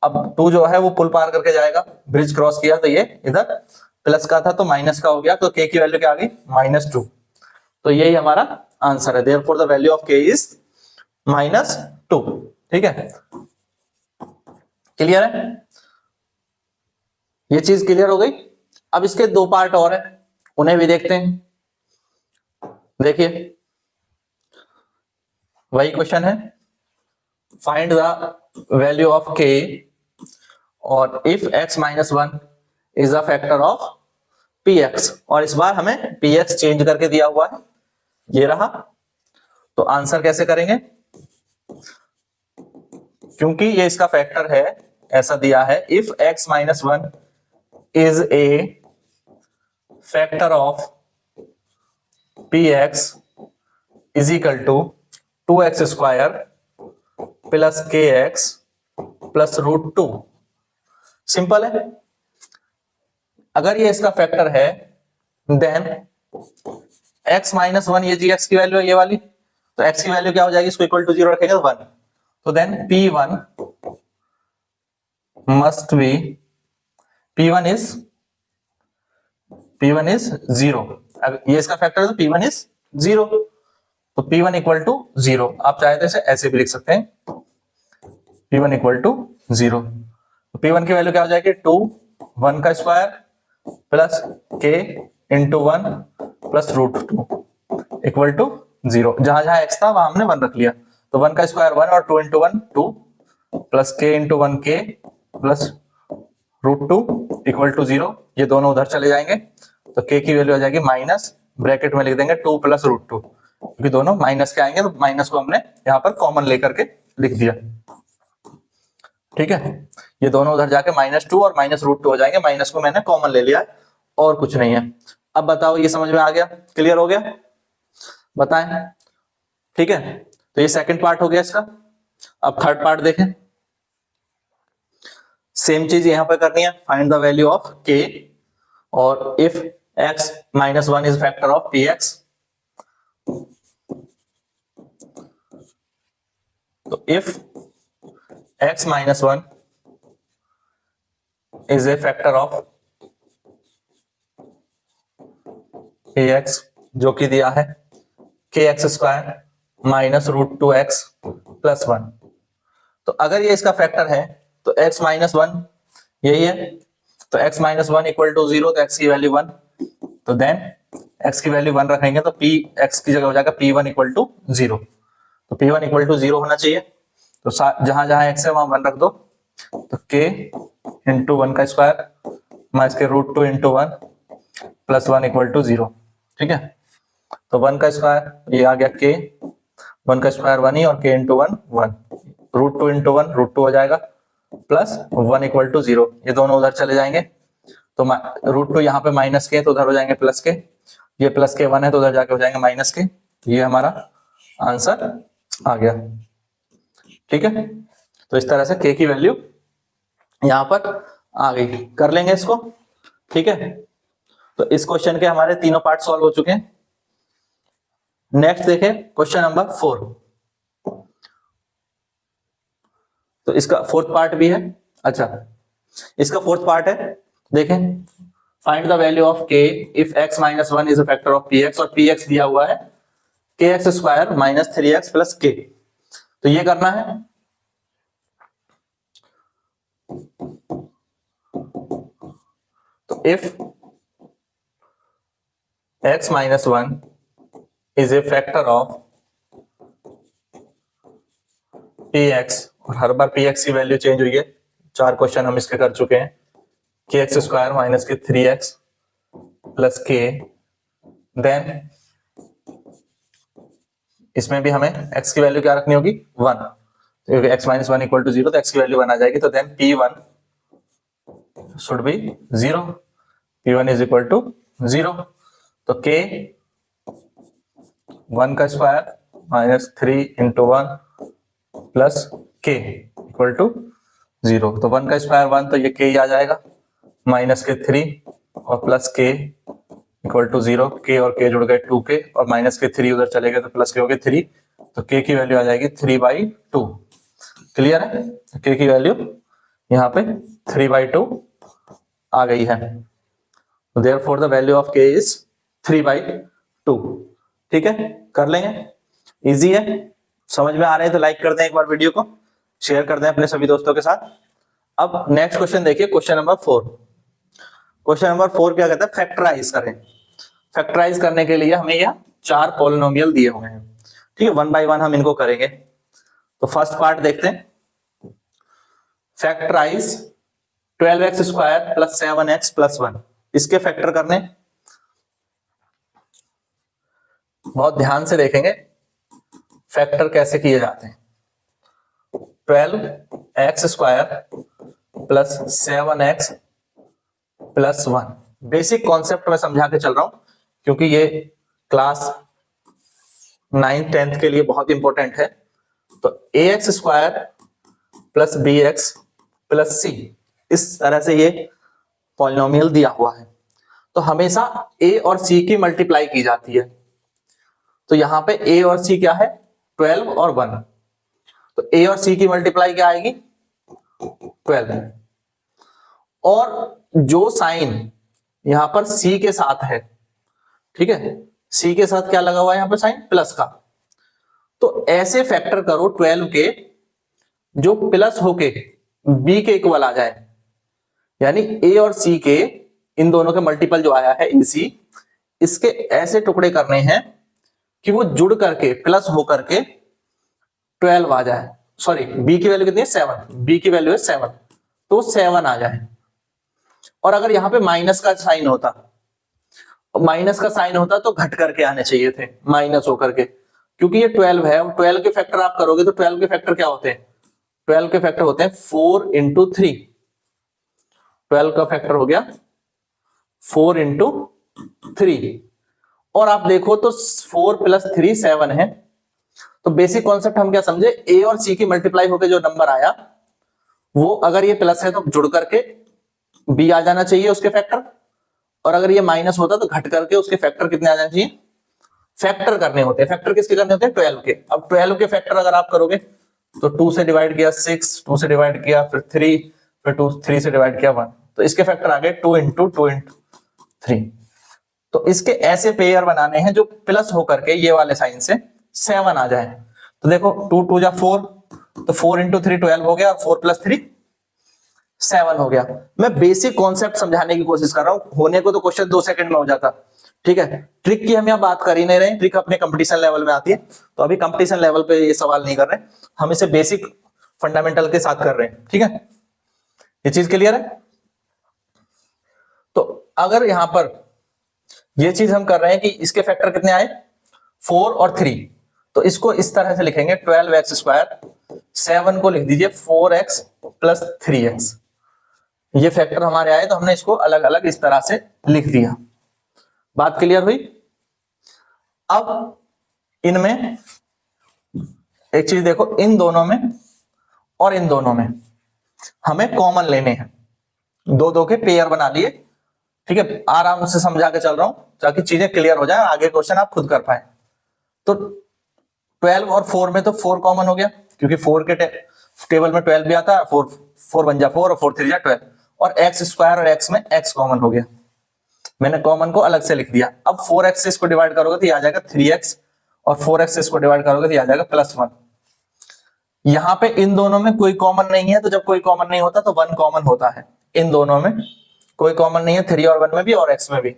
अब 2 जो है वो पुल पार करके जाएगा, ब्रिज क्रॉस किया तो ये इधर प्लस का था तो माइनस का हो गया, तो k की वैल्यू क्या आ गई, -2। तो यही हमारा आंसर है, therefore the value of k is -2। ठीक है, क्लियर है, ये चीज क्लियर हो गई। अब इसके 2 पार्ट और है, उन्हें भी देखते हैं। देखिए वही क्वेश्चन है, find the value of k और if x minus one is a factor of px, और इस बार हमें px चेंज करके दिया हुआ है, ये रहा। तो आंसर कैसे करेंगे, क्योंकि ये इसका फैक्टर है, ऐसा दिया है, if x minus one is a factor of px is equal to 2x square plus kx plus √2। Simple है, अगर ये इसका फैक्टर है देन x माइनस वन ये gx की वैल्यू है ये वाली, तो x की वैल्यू क्या हो जाएगी, इसको इक्वल टू 0 रखेंगे तो 1, तो then p1 must be p1 is 0। अब ये इसका फैक्टर है तो p1 इज 0, तो p1 इक्वल टू 0। आप चाहे तो इसे ऐसे भी लिख सकते हैं, p1 इक्वल टू 0। तो p1 की वैल्यू क्या हो जाएगी, 2 1 का square plus k into 1 plus √2 equal to 0। जहां जहां x था वहां हमने 1 रख लिया, तो 1 का स्क्वायर 1 और 2 into 1 2 plus k into 1 k plus √2 equal to 0। ये दोनों उधर चले जाएंगे, तो k की वैल्यू आ जाएगी माइनस, ब्रैकेट में लिख देंगे 2 प्लस √2, क्योंकि दोनों माइनस के आएंगे, तो माइनस को हमने यहाँ पर कॉमन लेकर के लिख दिया। ठीक है, ये दोनों उधर जाके -2 और -√2 हो जाएंगे, माइनस को मैंने कॉमन ले लिया है और कुछ नहीं है। अब बताओ ये समझ में आ गया, क्लियर हो गया, बताएं। ठीक है, तो ये सेकंड पार्ट हो गया इसका। अब थर्ड पार्ट देखें, सेम चीज यहां पर करनी है, find the value of k और if x minus one is factor of px, तो if x minus one is a factor of ax, जो कि दिया है kx square minus √2x plus 1, तो अगर ये इसका फैक्टर है तो x माइनस वन यही है, तो x minus one equal to 0, तो x की वैल्यू 1, तो देन x की वैल्यू 1 रखेंगे तो p x की जगह हो जाएगा p1 इक्वल टू 0, तो p1 इक्वल टू 0 होना चाहिए, तो जहां जहां x है वहां 1 रख दो, तो k इंटू 1 का स्क्वायर माइनस के √2 इंटू 1 प्लस 1 इक्वल टू 0। ठीक है, तो 1 का स्क्वायर ये आ गया k, 1 का स्क्वायर 1 ही, और k इंटू 1 1, √2 इंटू 1 √2 हो जाएगा प्लस 1 इक्वल टू 0। ये दोनों उधर चले जाएंगे, तो √2 यहाँ पे माइनस के, तो उधर हो जाएंगे प्लस के, ये प्लस के 1 है तो उधर जाके हो जाएंगे माइनस के। ये हमारा आंसर आ गया। ठीक है, तो इस तरह से k की वैल्यू यहां पर आ गई, कर लेंगे इसको। ठीक है, तो इस क्वेश्चन के हमारे तीनों पार्ट सॉल्व हो चुके हैं। नेक्स्ट देखें क्वेश्चन नंबर 4। तो इसका फोर्थ पार्ट भी है। अच्छा, इसका फोर्थ पार्ट है, देखें, find the value of k if x minus 1 is a factor of px, और px दिया हुआ है kx square minus 3x plus k। तो ये करना है। तो if x minus 1 is a factor of px, और हर बार px की वैल्यू चेंज हुई है, 4 क्वेश्चन हम इसके कर चुके हैं, kx स्क्वायर माइनस के 3x प्लस k, देन इसमें भी हमें x की वैल्यू क्या रखनी होगी 1, क्योंकि x माइनस 1 इक्वल टू 0, तो x की वैल्यू 1 आ जाएगी। तो then p1 should be 0, p1 is equal to 0। तो k 1 का square minus 3 into 1 plus k equal to 0। तो 1 का स्क्वायर 1, तो ये k ही आ जाएगा, माइनस के 3 और plus k equal to 0। k और k जुड़ गए 2k, और माइनस के 3 उधर चले गए तो प्लस के हो गए 3। तो k की वैल्यू आ जाएगी 3/2। क्लियर है? k की वैल्यू यहाँ पे 3/2 आ गई है। तो therefore the value of k is 3/2। ठीक है, कर लेंगे, इजी है। समझ में आ रहे हैं तो लाइक कर दें, एक बार वीडियो को शेयर कर दें अपने सभी दोस्तों के साथ। अब नेक्स्ट क्वेश्चन देखिए, क्वेश्चन नंबर 4। क्वेश्चन नंबर 4 क्या कहता है, फैक्टराइज करें। फैक्टराइज करने के लिए हमें यह 4 पॉलिनोमियल दिए हुए हैं। ठीक है, 1 बाय 1 हम इनको करेंगे। तो फर्स्ट पार्ट देखते हैं, factorise 12x square plus 7x plus 1। इसके फैक्टर करने, बहुत ध्यान से देखेंगे फैक्टर कैसे किए जाते हैं। 12x square plus 7x plus 1, basic concept में समझा के चल रहा हूं, क्योंकि ये क्लास 9th 10th के लिए बहुत इंपॉर्टेंट है। तो ax square plus bx plus c, इस तरह से ये पॉलिनोमियल दिया हुआ है। तो हमेशा a और c की मल्टीप्लाई की जाती है। तो यहां पे a और c क्या है, 12 और 1। तो a और c की मल्टीप्लाई क्या आएगी 12, और जो साइन यहां पर c के साथ है, ठीक है, c के साथ क्या लगा हुआ है यहां पर साइन प्लस का। तो ऐसे फैक्टर करो 12 के जो प्लस होके b के इक्वल आ जाए, यानी a और c के इन दोनों के मल्टीपल जो आया है ac, इसके ऐसे टुकड़े करने हैं कि वो जुड़ करके प्लस होकर के 12 आ जाए। सॉरी, b की वैल्यू कितनी है 7, b की वैल्यू है 7, तो 7 आ जाए। और अगर यहां पे माइनस का साइन होता, तो घट करके आने चाहिए थे, माइनस होकर के, क्योंकि ये 12 है। 12 के फैक्टर आप करोगे तो 12 के फैक्टर क्या होते हैं, 12 के फैक्टर होते हैं 4 इंटू 3। 12 का फैक्टर हो गया 4 इंटू 3, और आप देखो तो 4 प्लस 3 7 है। तो बेसिक कॉन्सेप्ट हम क्या समझे, a और c की मल्टीप्लाई होकर जो नंबर आया, वो अगर ये प्लस है तो जुड़ करके b आ जाना चाहिए उसके फैक्टर, और अगर ये माइनस होता तो घट करके उसके फैक्टर कितने आ जाने चाहिए, फैक्टर करने होते हैं। फैक्टर किसके करने होते हैं 12 के। अब 12 के फैक्टर अगर आप करोगे तो 2 से डिवाइड किया 6, 2 से डिवाइड किया फिर 3, फिर 3 से डिवाइड किया 1, तो इसके फैक्टर आ गए 2 इंटू 2 इंटू 3। तो इसके ऐसे पेयर बनाने हैं जो प्लस होकर के ये वाले साइन से 7 आ जाए। तो देखो 2 2 जा 4, तो 4 इंटू 3 12 हो गया, और 4 प्लस 3 7 हो गया। मैं बेसिक कॉन्सेप्ट समझाने की कोशिश कर रहा हूं, होने को तो क्वेश्चन 2 सेकंड में हो जाता, ठीक है। ट्रिक की हम यहाँ बात कर ही नहीं रहे, ट्रिक अपने कंपटीशन लेवल में आती है, तो अभी कंपटीशन लेवल पे ये सवाल नहीं कर रहे, हम इसे बेसिक फंडामेंटल के साथ कर रहे हैं, ठीक है। ये चीज क्लियर है? तो अगर यहां पर ये चीज हम कर रहे हैं कि इसके फैक्टर कितने आए 4 और 3, तो इसको इस तरह से लिखेंगे 12x स्क्वायर, 7 को लिख दीजिए 4x प्लस 3x। ये फैक्टर हमारे आए तो हमने इसको अलग अलग इस तरह से लिख दिया। बात क्लियर हुई? अब इनमें एक चीज देखो, इन दोनों में और इन दोनों में हमें कॉमन लेने हैं, 2 2 के पेयर बना लिए, ठीक है। आराम से समझा के चल रहा हूं ताकि चीजें क्लियर हो जाए, आगे क्वेश्चन आप खुद कर पाए। तो 12 और 4 में तो 4 कॉमन हो गया, क्योंकि 4 के टेबल में 12 भी आता है, 4 बन जा 4 और 4 3 जा 12, और एक्स स्क्वायर और एक्स में एक्स कॉमन हो गया, मैंने कॉमन को अलग से लिख दिया। अब 4x से इसको डिवाइड करोगे तो ये आ जाएगा 3x, और 4x से इसको डिवाइड करोगे तो ये आ जाएगा +1। यहाँ पे इन दोनों में कोई कॉमन नहीं है, तो जब कोई कॉमन नहीं होता तो 1 कॉमन होता है। इन दोनों में कोई कॉमन नहीं है, 3 और 1 में भी और x में भी,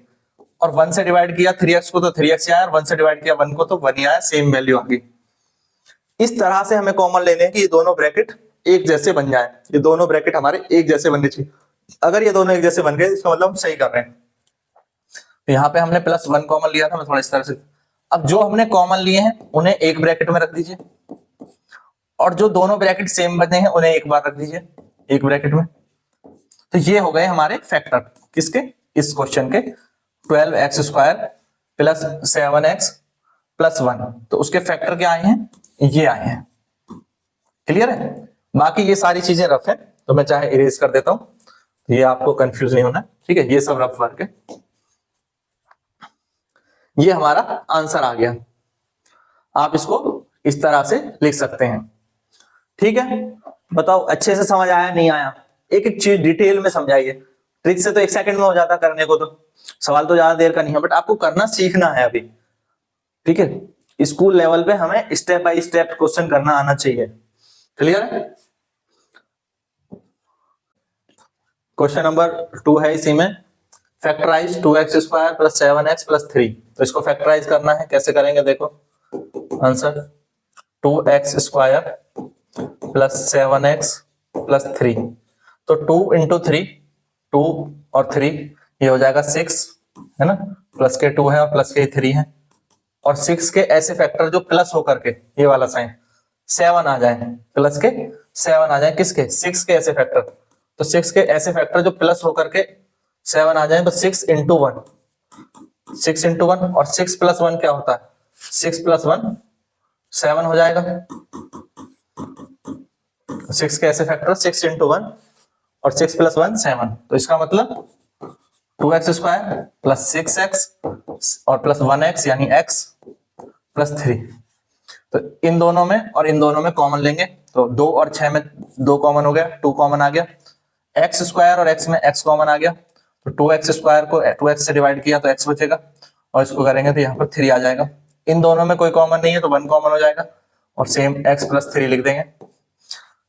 और 1 से डिवाइड किया 3x को तो 3x आया, और 1 से डिवाइड किया 1 को तो 1 ही आया, सेम वैल्यू आ गई। इस तरह से हमें कॉमन लेने हैं कि ये दोनों ब्रैकेट एक जैसे बन जाए, ये दोनों ब्रैकेट हमारे एक जैसे बनने चाहिए। अगर ये दोनों एक जैसे बन गए इसका मतलब हम सही कर रहे हैं। तो यहाँ पे हमने +1 कॉमन लिया था, मैं थोड़ा इस तरह से, अब जो हमने कॉमन लिए हैं उन्हें एक ब्रैकेट में रख दीजिए, और जो दोनों ब्रैकेट सेम बने हैं उन्हें एक बार रख दीजिए एक ब्रैकेट में। तो ये हो गए हमारे फैक्टर किसके, इस क्वेश्चन के, 12x² + 7x + 1। तो उसके फैक्टर क्या आए हैं, ये आए हैं। क्लियर है? बाकी ये सारी चीजें रफ है, तो मैं चाहे इरेज कर देता हूं, ये आपको कंफ्यूज नहीं होना, ठीक है, ये सब रफ वर्क है। ये हमारा आंसर आ गया, आप इसको इस तरह से लिख सकते हैं। ठीक है, बताओ अच्छे से समझ आया नहीं आया? एक एक चीज डिटेल में समझाइए। ट्रिक से तो 1 सेकंड में हो जाता करने को, तो सवाल तो ज्यादा देर का नहीं है, बट आपको करना सीखना है अभी। ठीक है, स्कूल लेवल पे हमें स्टेप बाय स्टेप क्वेश्चन करना आना चाहिए। क्लियर है? क्वेश्चन नंबर 2 है, इसी में फैक्टराइज 2x² + 7x + 3। तो इसको फैक्टराइज करना है, कैसे करेंगे देखो आंसर, 2x² + 7x + 3। तो 2 × 3, 2 और 3 ये हो जाएगा 6, है ना, प्लस के 2 है और प्लस के 3 है, और 6 के ऐसे फैक्टर जो प्लस होकर के ये वाला साइन 7 आ जाए, प्लस के 7 आ जाए, किसके, 6 के ऐसे फैक्टर। तो 6 के ऐसे फैक्टर जो प्लस होकर के 7 आ जाए, तो 6 × 1, 6 × 1, और 6 + 1 क्या होता है, 6 + 1 7 हो जाएगा। 6 के ऐसे फैक्टर 6 × 1 और 6 + 1 7, तो इसका मतलब 2x² + 6x और +1x यानी x + 3। तो इन दोनों में और इन दोनों में कॉमन लेंगे, तो 2 और 6 में 2 कॉमन हो गया, 2 कॉमन आ गया, x² और x में x कॉमन आ गया, तो 2x² को 2x से डिवाइड किया तो x बचेगा, और इसको करेंगे तो यहाँ पर 3 आ जाएगा। इन दोनों में कोई कॉमन नहीं है तो 1 कॉमन हो जाएगा, और सेम x + 3 लिख देंगे।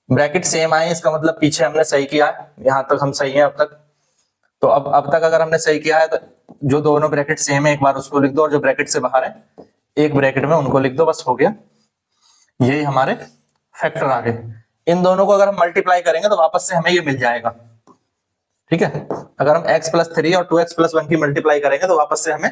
ब्रैकेट सेम आए, इसका मतलब पीछे हमने सही किया है, यहां तक हम सही हैं अब तक। तो अब तक अगर हमने सही किया है तो जो दोनों ब्रैकेट सेम है एक बार उसको लिख दो, और जो ब्रैकेट से बाहर है एक ब्रैकेट में उनको लिख दो, बस हो गया। यही हमारे फैक्टर आ गए। इन दोनों को अगर हम मल्टीप्लाई करेंगे तो वापस से हमें ये मिल जाएगा। ठीक है, अगर हम x + 3 और 2x + 1 की मल्टीप्लाई करेंगे तो वापस से हमें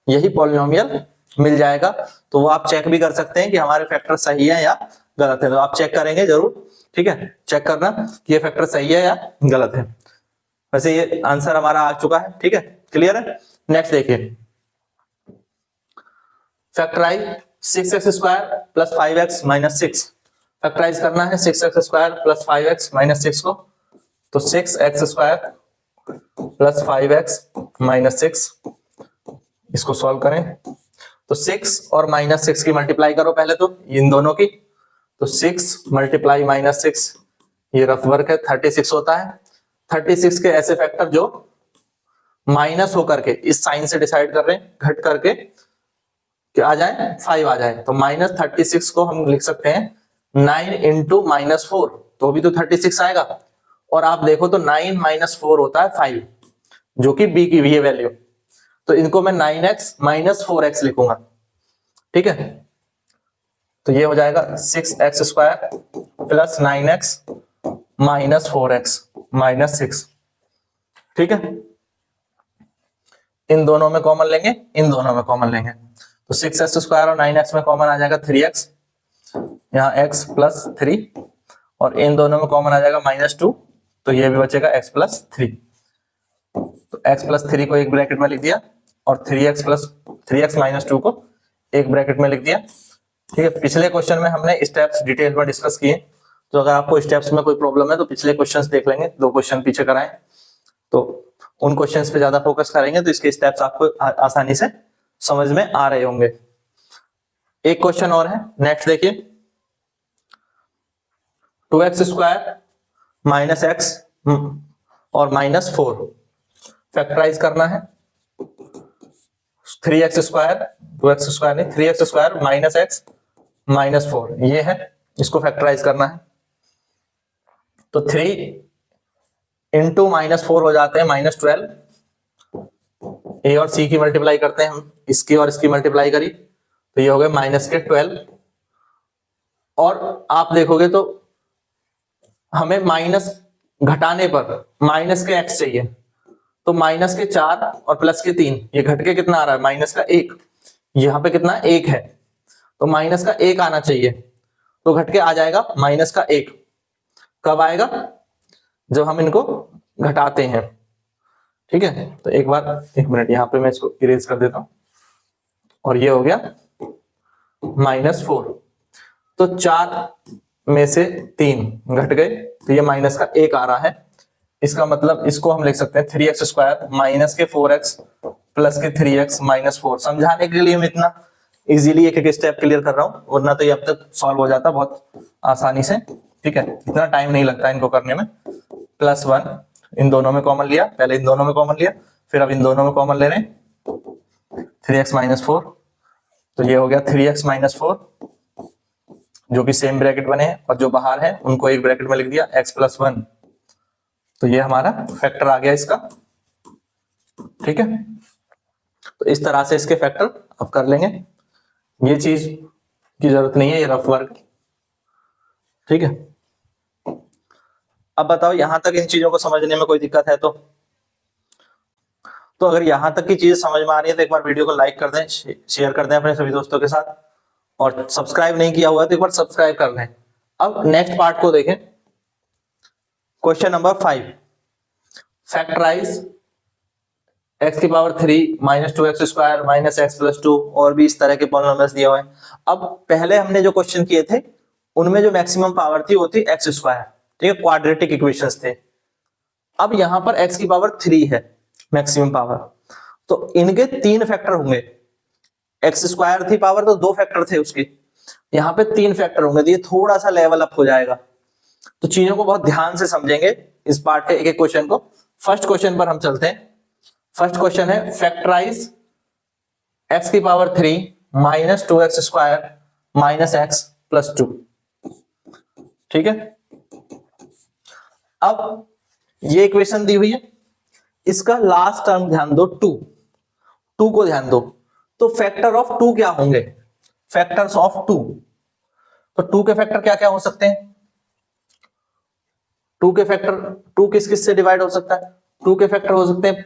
यही पॉलिनोमियल मिल जाएगा। तो वो आप चेक भी कर सकते हैं कि हमारे फैक्टर सही है या गलत है, तो आप चेक करेंगे जरूर। ठीक है, चेक करना कि ये फैक्टर सही है या गलत है। वैसे ये आंसर हमारा आ चुका है। ठीक है, क्लियर है? नेक्स्ट देखिए, फैक्टराइज 6x² + 5x - 6। फैक्टराइज करना है 6x² + 5x - 6 को, तो 6x² + 5x - 6 इसको सॉल्व करें, तो 6 और -6 की मल्टीप्लाई करो पहले तो इन दोनों की, तो 6 × -6 ये रफ वर्क है, 36 होता है। 36 के ऐसे फैक्टर जो माइनस होकर के इस साइन से डिसाइड कर रहे हैं, घट करके क्या आ जाए, 5 आ जाए, तो -36 को हम लिख सकते हैं 9 × -4, तो भी तो 36 आएगा। और आप देखो तो 9 - 4 होता है 5, जो कि b की ये वैल्यू, तो इनको मैं 9x - 4x लिखूंगा। ठीक है, तो ये हो जाएगा 6x² + 9x - 4x - 6। ठीक है, इन दोनों में कॉमन लेंगे, इन दोनों में कॉमन लेंगे, तो 6x² और 9x में कॉमन आ जाएगा 3x, यहाँ x + 3, और इन दोनों में कॉमन आ जाएगा -2, तो ये भी बचेगा x + 3। तो x + 3 को एक ब्रैकेट में लिख दिया, और 3x - 2 को एक ब्रैकेट में लिख दिया। ठीक है, पिछले क्वेश्चन में हमने स्टेप्स डिटेल में डिस्कस किए, तो अगर आपको स्टेप्स में कोई प्रॉब्लम है तो पिछले क्वेश्चंस देख लेंगे, 2 क्वेश्चन पीछे कराएं, तो उन क्वेश्चंस पे ज्यादा फोकस करेंगे तो इसके स्टेप्स आपको आसानी से समझ में आ रहे होंगे। एक क्वेश्चन और है, नेक्स्ट देखिए, 2x² माइनस एक्स और -4 फैक्टराइज करना है। 3x² 2x² नहीं, 3x² माइनस एक्स -4 ये है, इसको फैक्टराइज करना है। तो 3 इंटू -4 हो जाते हैं -12। ए और सी की मल्टीप्लाई करते हैं हम, इसकी और इसकी मल्टीप्लाई करी तो ये हो गए -12। और आप देखोगे तो हमें माइनस घटाने पर माइनस के x चाहिए, तो -4 और +3, ये घट के कितना आ रहा है -1। यहाँ पे कितना 1 है, तो -1 आना चाहिए, तो घट के आ जाएगा -1। कब आएगा? जब हम इनको घटाते हैं। ठीक है, तो एक मिनट यहाँ पे मैं इसको इरेज कर देता हूं, और ये हो गया -4। तो 4 में से 3 घट गए, तो ये -1 आ रहा है। इसका मतलब इसको हम लिख सकते हैं 3x² माइनस के 4x प्लस के 3x -4। समझाने के लिए मैं इतना इजीली एक एक स्टेप क्लियर कर रहा हूं, वरना तो ये अब तक सॉल्व हो जाता बहुत आसानी से। ठीक है, इतना टाइम नहीं लगता इनको करने में। +1 इन दोनों में कॉमन लिया, पहले इन दोनों में कॉमन लिया, फिर अब इन दोनों में कॉमन ले रहे हैं, 3x -4। तो ये हो गया 3x -4, जो कि सेम ब्रैकेट बने हैं, और जो बाहर है उनको एक ब्रैकेट में लिख दिया x +1। तो ये हमारा फैक्टर आ गया इसका। ठीक है, तो इस तरह से इसके फैक्टर अब कर लेंगे, ये चीज की जरूरत नहीं है, ये रफ वर्क। ठीक है, अब बताओ यहां तक इन चीजों को समझने में कोई दिक्कत है तो अगर यहां तक की चीज समझ में आ रही है तो एक बार वीडियो को लाइक कर दें, शेयर कर दें अपने सभी दोस्तों के साथ, और सब्सक्राइब नहीं किया हुआ है तो एक बार सब्सक्राइब कर लें। अब नेक्स्ट पार्ट को देखें, question number 5, factorise x³ minus 2x² minus x + 2, और भी इस तरह के पॉलिनोमियल्स दिए हुए हैं। अब पहले हमने जो क्वेश्चन किए थे उनमें जो मैक्सिमम पावर थी वो थी x²। ठीक है, क्वाड्रेटिक इक्वेशंस थे। अब यहां पर x³ है मैक्सिमम पावर, तो इनके 3 फैक्टर होंगे। x² थी पावर तो 2 फैक्टर थे उसके, यहाँ पे 3 फैक्टर होंगे, तो ये थोड़ा सा लेवल अप हो जाएगा। तो चीजों को बहुत ध्यान से समझेंगे इस पार्ट के एक एक क्वेश्चन को। फर्स्ट क्वेश्चन पर हम चलते हैं। फर्स्ट क्वेश्चन है factorise x³ minus 2x² minus x + 2। ठीक है, अब ये इक्वेशन दी हुई है, इसका लास्ट टर्म ध्यान दो, 2 को ध्यान दो। तो फैक्टर ऑफ 2 क्या होंगे? फैक्टर्स ऑफ 2, तो 2 के फैक्टर क्या क्या हो सकते हैं? 2 के फैक्टर, 2 किस किस से डिवाइड हो सकता है? 2 के फैक्टर हो सकते हैं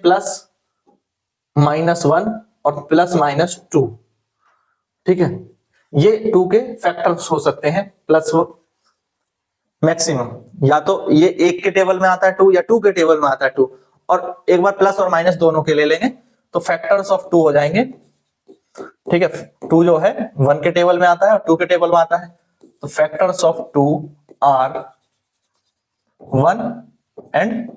+-1 और +-2। ठीक है, ये 2 के फैक्टर्स हो सकते हैं, प्लस मैक्सिमम, या तो ये 1 के टेबल में आता है 2, या 2 के टेबल में आता है 2, और एक बार प्लस और माइनस दोनों के ले लेंगे तो फैक्टर्स ऑफ 2 हो जाएंगे। ठीक है, 2 जो है 1 के टेबल में आता है और 2 के टेबल में आता है, तो फैक्टर्स ऑफ 2 आर 1 एंड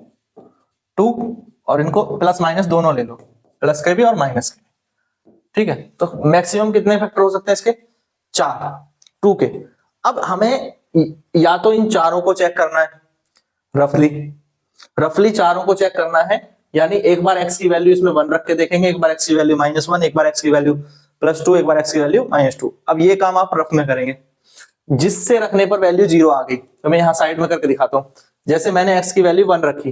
2, और इनको प्लस माइनस दोनों ले लो, प्लस के भी और माइनस के। ठीक है, तो मैक्सिमम कितने फैक्टर हो सकते हैं इसके? 4, 2 के। अब हमें या तो इन चारों को चेक करना है, रफली चारों को चेक करना है, यानी एक बार x की वैल्यू इसमें 1 रख के देखेंगे, एक बार x की वैल्यू -1, एक बार x की वैल्यू +2, एक बार x की वैल्यू -2। अब ये काम आप रफ में करेंगे, जिससे रखने पर वैल्यू 0 आ गई, तो मैं यहां साइड में करके दिखाता हूं। जैसे मैंने x की वैल्यू 1 रखी,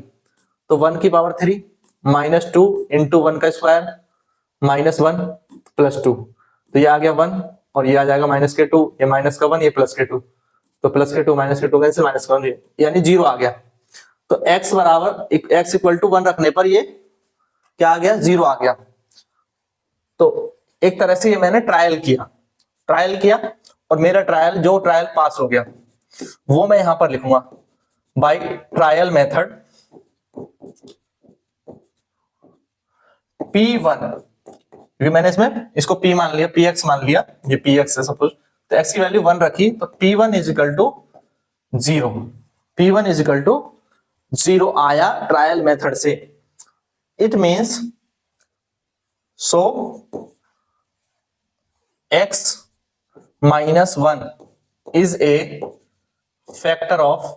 तो 1 की पावर 3 -2 इंटू 1 का स्क्वायर -1 + 2, तो ये आ गया 1, और ये आ जाएगा -2, ये -1, ये +2, तो +2 -2 कैंसिल, -1, यानी 0 आ गया। तो x = 1 रखने पर ये क्या आ गया? 0 आ गया। तो एक तरह से ये मैंने ट्रायल किया, और मेरा ट्रायल पास हो गया, वो मैं यहां पर लिखूंगा बाय ट्रायल मेथड P1, क्योंकि मैंने इसमें इसको P मान लिया, PX मान लिया, ये PX है सपोज, तो x की वैल्यू 1 रखी, तो P1 = 0, P1 = 0 आया ट्रायल मेथड से। It means so x -1 is a factor of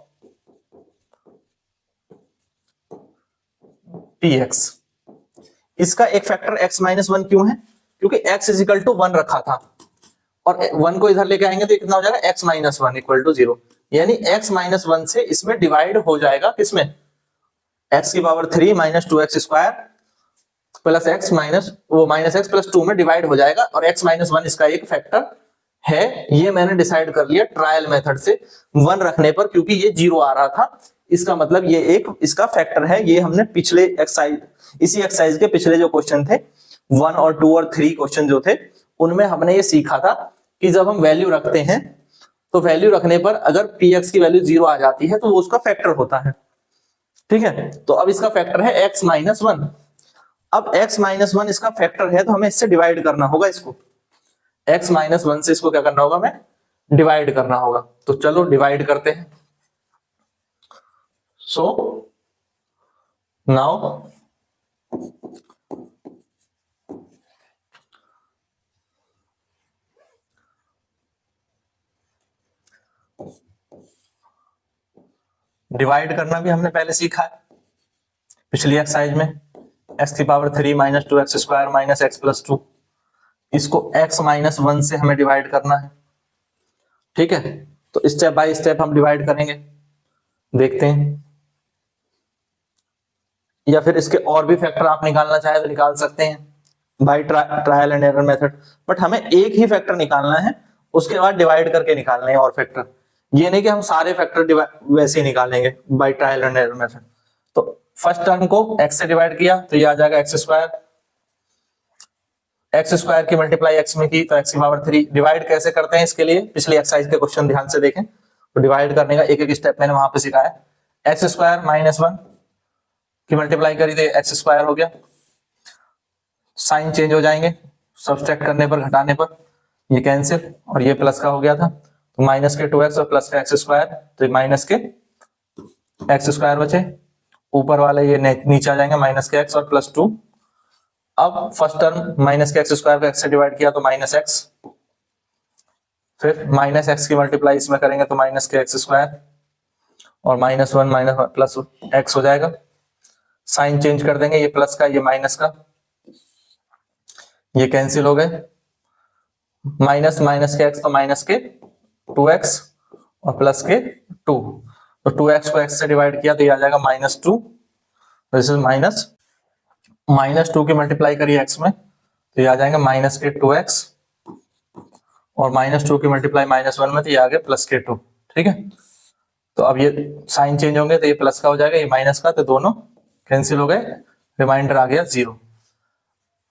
px। इसका एक फैक्टर x-1 क्यों है? क्योंकि x इज इक्वल टू 1 रखा था और 1 को इधर लेके आएंगे तो कितना हो जाएगा, x-1 इक्वल टू 0, यानी x-1 से इसमें डिवाइड हो जाएगा, किसमें, x की power 3 minus 2x square plus x minus x plus 2 में डिवाइड हो जाएगा और x-1 इसका एक फैक्टर है। ये मैंने डिसाइड कर लिया ट्रायल मेथड से 1 रखने पर, क्योंकि ये 0 आ रहा था, इसका मतलब ये एक इसका फैक्टर है। ये हमने पिछले एक्सरसाइज, इसी एक्सरसाइज के पिछले जो क्वेश्चन थे 1 और 2 और 3 क्वेश्चन जो थे उनमें हमने ये सीखा था कि जब हम वैल्यू रखते हैं तो वैल्यू रखने पर अगर px की वैल्यू 0 आ जाती है तो वो उसका फैक्टर होता है, ठीक है। तो अब इसका फैक्टर है x-1। अब x-1 इसका फैक्टर है तो हमें इससे डिवाइड करना होगा, इसको x-1 से इसको क्या करना होगा, हमें डिवाइड करना होगा। तो चलो डिवाइड करते हैं। सो नाउ डिवाइड करना भी हमने पहले सीखा है पिछली एक्सरसाइज में, x की power 3 minus 2x square minus x plus 2, इसको x-1 से हमें डिवाइड करना है, ठीक है। तो स्टेप बाय स्टेप हम डिवाइड करेंगे, देखते हैं। या फिर इसके और भी फैक्टर आप निकालना चाहे तो निकाल सकते हैं by trial and error method, but हमें एक ही फैक्टर निकालना है, उसके बाद डिवाइड करके निकालने हैं और फैक्टर। ये नहीं कि हम सारे फैक्टर वैसे ही निकालेंगे by trial and error method. तो फर्स्ट टर्म को x से डिवाइड किया तो ये आ जाएगा x स्क्वायर की मल्टीप्लाई x में की तो x की पावर 3। डिवाइड कैसे करते हैं इसके लिए पिछली एक्सरसाइज के क्वेश्चन ध्यान से देखें। तो डिवाइड करने का एक एक स्टेप मैंने वहां पे सिखाया। x स्क्वायर माइनस 1 की मल्टीप्लाई करी तो x स्क्वायर हो गया, साइन चेंज हो जाएंगे, सब्सट्रैक्ट करने पर, घटाने पर ये कैंसिल, और ये प्लस का हो गया था तो माइनस के 2x और प्लस का x स्क्वायर, तो ये माइनस के x स्क्वायर बचे, ऊपर वाले ये नीचे आ जाएंगे माइनस के x और प्लस 2। अब फर्स्ट टर्म माइनस के x स्क्वायर को x से डिवाइड किया तो माइनस x, फिर माइनस x की मल्टीप्लाई इसमें करेंगे तो माइनस के x स्क्वायर और -1 माइनस प्लस x हो जाएगा, साइन चेंज कर देंगे, ये प्लस का ये माइनस का, ये कैंसिल हो गए, माइनस माइनस के x तो माइनस के 2x और प्लस के 2, तो 2x को x से डिवाइड किया तो ये आ जाएगा -2, दिस इज -2 की मल्टीप्लाई करिए x में तो ये आ जाएगा माइनस के 2x और -2 की मल्टीप्लाई -1 में तो ये आ गया प्लस के 2, ठीक है। तो अब ये साइन चेंज होंगे तो ये प्लस का हो जाएगा, ये माइनस का, तो दोनों कैंसिल हो गए, रिमाइंडर आ गया 0।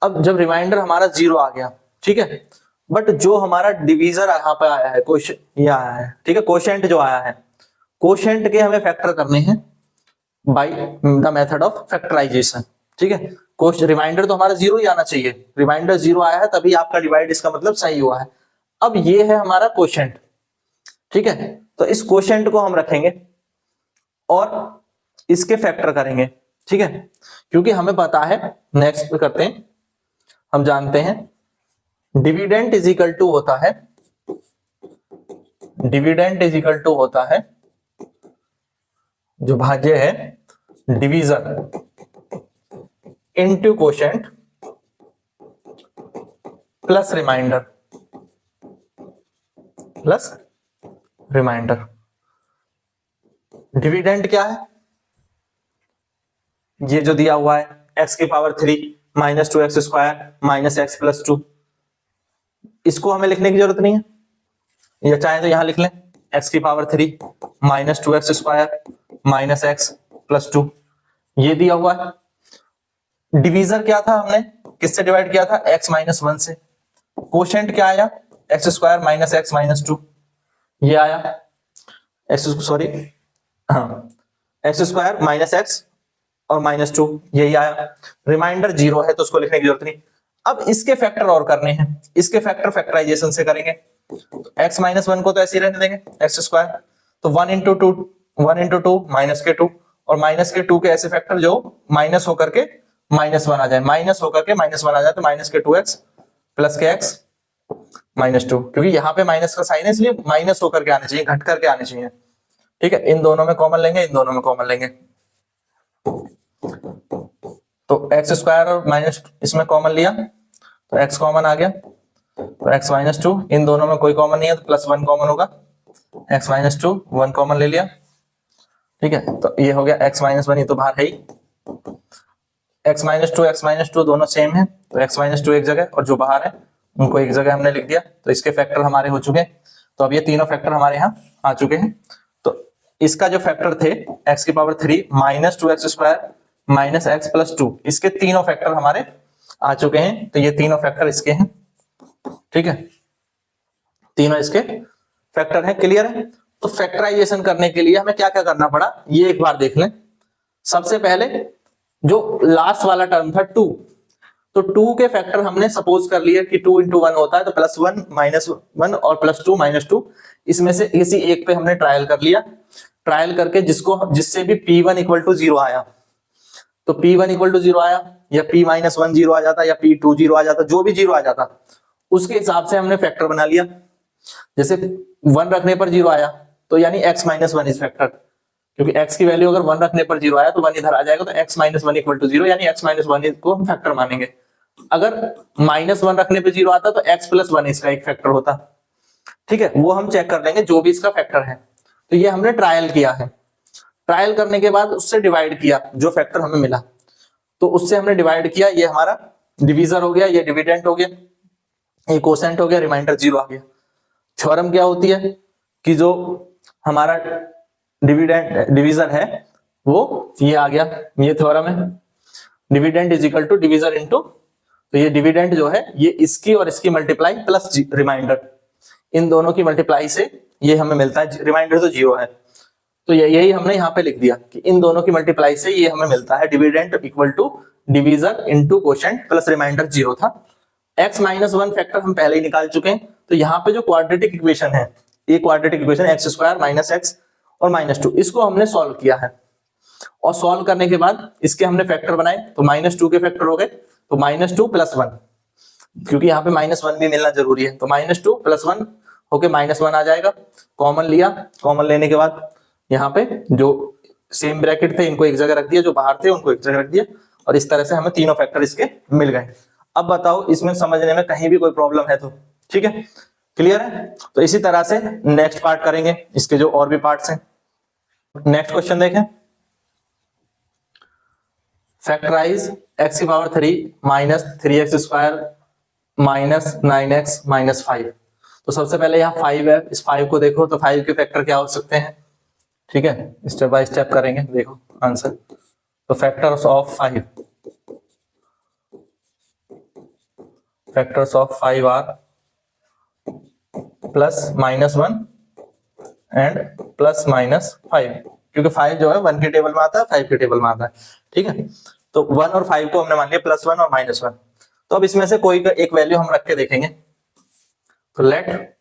अब जब रिमाइंडर हमारा 0 आ गया, ठीक है, बट जो हमारा डिवीजर यहाँ पे आया है, क्वेश्चन ये आया है, ठीक है, कोशेंट जो आया है, कोशेंट के हमें फैक्टर करने हैं by the method of factorisation, ठीक है। रिमाइंडर तो हमारा 0 ही आना चाहिए, रिमाइंडर 0 आया है तभी आपका डिवाइड इसका मतलब सही हुआ है। अब ये है हमारा कोशेंट, ठीक है, तो इस कोशेंट को हम रखेंगे और इसके फैक्टर करेंगे, ठीक है, क्योंकि हमें पता है, नेक्स्ट पे करते हैं, हम जानते हैं डिविडेंड इज इक्वल टू होता है, डिविडेंड इज इक्वल टू होता है जो भाज्य है division into quotient plus remainder, plus remainder. Dividend क्या है, ये जो दिया हुआ है x की power 3 minus 2x square minus x plus 2, इसको हमें लिखने की जरूरत नहीं है, या चाहे तो यहां लिख लें x की power 3 minus 2x square minus x plus 2, ये दिया हुआ है। डिवीजर क्या था, हमने किससे डिवाइड किया था, x-1 से। कोशेंट क्या आया, x square minus x minus 2, ये आया x स्क्वायर माइनस x और -2, यही आया। रिमाइंडर 0 है तो उसको लिखने की जरूरत नहीं। अब इसके फैक्टर और करने हैं, इसके फैक्टर फैक्टराइजेशन से करेंगे। तो x-1 को तो ऐसे ही रहने देंगे, x स्क्वायर, तो 1 इंटू 2 माइनस के 2 और माइनस के 2 के ऐसे फैक्टर जो माइनस होकर के -1 आ जाए, माइनस होकर के -1 आ जाए, तो माइनस के 2x प्लस के x -2, क्योंकि यहाँ पे माइनस का साइन है इसलिए माइनस होकर के आने चाहिए, घट करके आने चाहिए। ठीक है, इन दोनों में कॉमन लेंगे, इन दोनों में कॉमन लेंगे, तो एक्स स्क्वायर और माइनस इसमें कॉमन लिया तो एक्स कॉमन आ गया, तो एक्स -2, इन दोनों में कोई कॉमन नहीं है तो +1 कॉमन होगा, एक्स -2 1 कॉमन ले लिया। ठीक है, तो ये हो गया एक्स -1, ये तो बाहर है ही, एक्स -2 दोनों सेम है, तो एक्स -2 एक जगह और जो बाहर है उनको एक जगह हमने लिख दिया, तो इसके फैक्टर हमारे हो चुके हैं। तो अब ये तीनों फैक्टर हमारे यहाँ आ चुके हैं। तो इसका जो फैक्टर थे x⁻³ -2x² -x+2, इसके तीनों फैक्टर हमारे आ चुके हैं। तो ये तीनों फैक्टर इसके हैं। ठीक है, तीनों इसके फैक्टर हैं। क्लियर है? तो फैक्टराइजेशन करने के लिए हमें क्या क्या करना पड़ा ये एक बार देख लें। सबसे पहले जो लास्ट वाला टर्म था 2, तो 2 के फैक्टर हमने सपोज कर लिया कि 2 × 1 होता है, तो +1 -1 और +2 -2, इसमें से किसी एक पे हमने ट्रायल कर लिया। ट्रायल करके जिससे भी P1 = 0 आया, तो P1 = 0 आया या P -1 0 आ जाता या P2 0 आ जाता, जो भी 0 आ जाता उसके हिसाब से हमने फैक्टर बना लिया। जैसे 1 रखने पर 0 आया तो यानी x -1 इज फैक्टर, क्योंकि x की वैल्यू अगर 1 रखने पर 0 आया तो 1 इधर आ जाएगा, तो x -1 = 0 यानी x -1 को हम फैक्टर मानेंगे। अगर -1 रखने पे 0 आता तो x +1 इसका एक फैक्टर होता। ठीक है, वो हम चेक कर लेंगे जो भी इसका फैक्टर है। तो ये हमने ट्रायल किया है। ट्रायल करने के बाद उससे डिवाइड किया, जो फैक्टर हमें मिला तो उससे हमने डिवाइड किया, ये हमारा डिवीजर हो गया, ये डिविडेंड हो गया, ये कोसेंट हो गया, रिमाइंडर 0 आ गया। थ्योरम क्या होती है कि जो हमारा डिवीजर है वो ये आ गया, ये थ्योरम है, डिविडेंड = डिवीजर इनटू, तो ये डिविडेंड जो है ये इसकी और इसकी मल्टीप्लाई प्लस रिमाइंडर, इन दोनों की मल्टीप्लाई से ये हमें मिलता है। रिमाइंडर तो 0 है, तो यही हमने यहाँ पे लिख दिया कि इन दोनों की मल्टीप्लाई से ये हमें मिलता है, dividend = divisor into quotient plus remainder 0 था। x -1 फैक्टर हम पहले ही निकाल चुके हैं। तो यहाँ पे जो क्वाड्रेटिक इक्वेशन है, ये क्वाड्रेटिक इक्वेशन x² -x और -2, इसको हमने सॉल्व किया है। और सॉल्व करने के बाद इसके हमने फैक्टर बनाए, तो -2 के फैक्टर हो गए, तो -2 + 1, क्योंकि यहाँ पे -1 भी मिलना जरूरी है, तो -2 + 1 होके -1 आ जाएगा। कॉमन लिया, कॉमन लेने के बाद यहाँ पे जो सेम ब्रैकेट थे इनको एक जगह रख दिया, जो बाहर थे उनको एक जगह रख दिया, और इस तरह से हमें तीनों फैक्टर इसके मिल गए। अब बताओ इसमें समझने में कहीं भी कोई प्रॉब्लम है तो? ठीक है, क्लियर है? तो इसी तरह से नेक्स्ट पार्ट करेंगे, इसके जो और भी पार्ट्स हैं। नेक्स्ट क्वेश्चन देखें, फैक्टराइज x⁻³ -3x² -9x -5। तो सबसे पहले यहाँ 5 है, इस 5 को देखो, तो 5 के फैक्टर क्या हो सकते हैं? ठीक है, स्टेप बाय स्टेप करेंगे, देखो आंसर। तो फैक्टर्स ऑफ 5 आर +-1 एंड +-5, क्योंकि 5 जो है 1 के टेबल में आता है, 5 के टेबल में आता है। ठीक है, तो 1 और 5 को हमने मान लिया +1 और -1। तो अब इसमें से कोई एक वैल्यू हम रख के देखेंगे। तो लेट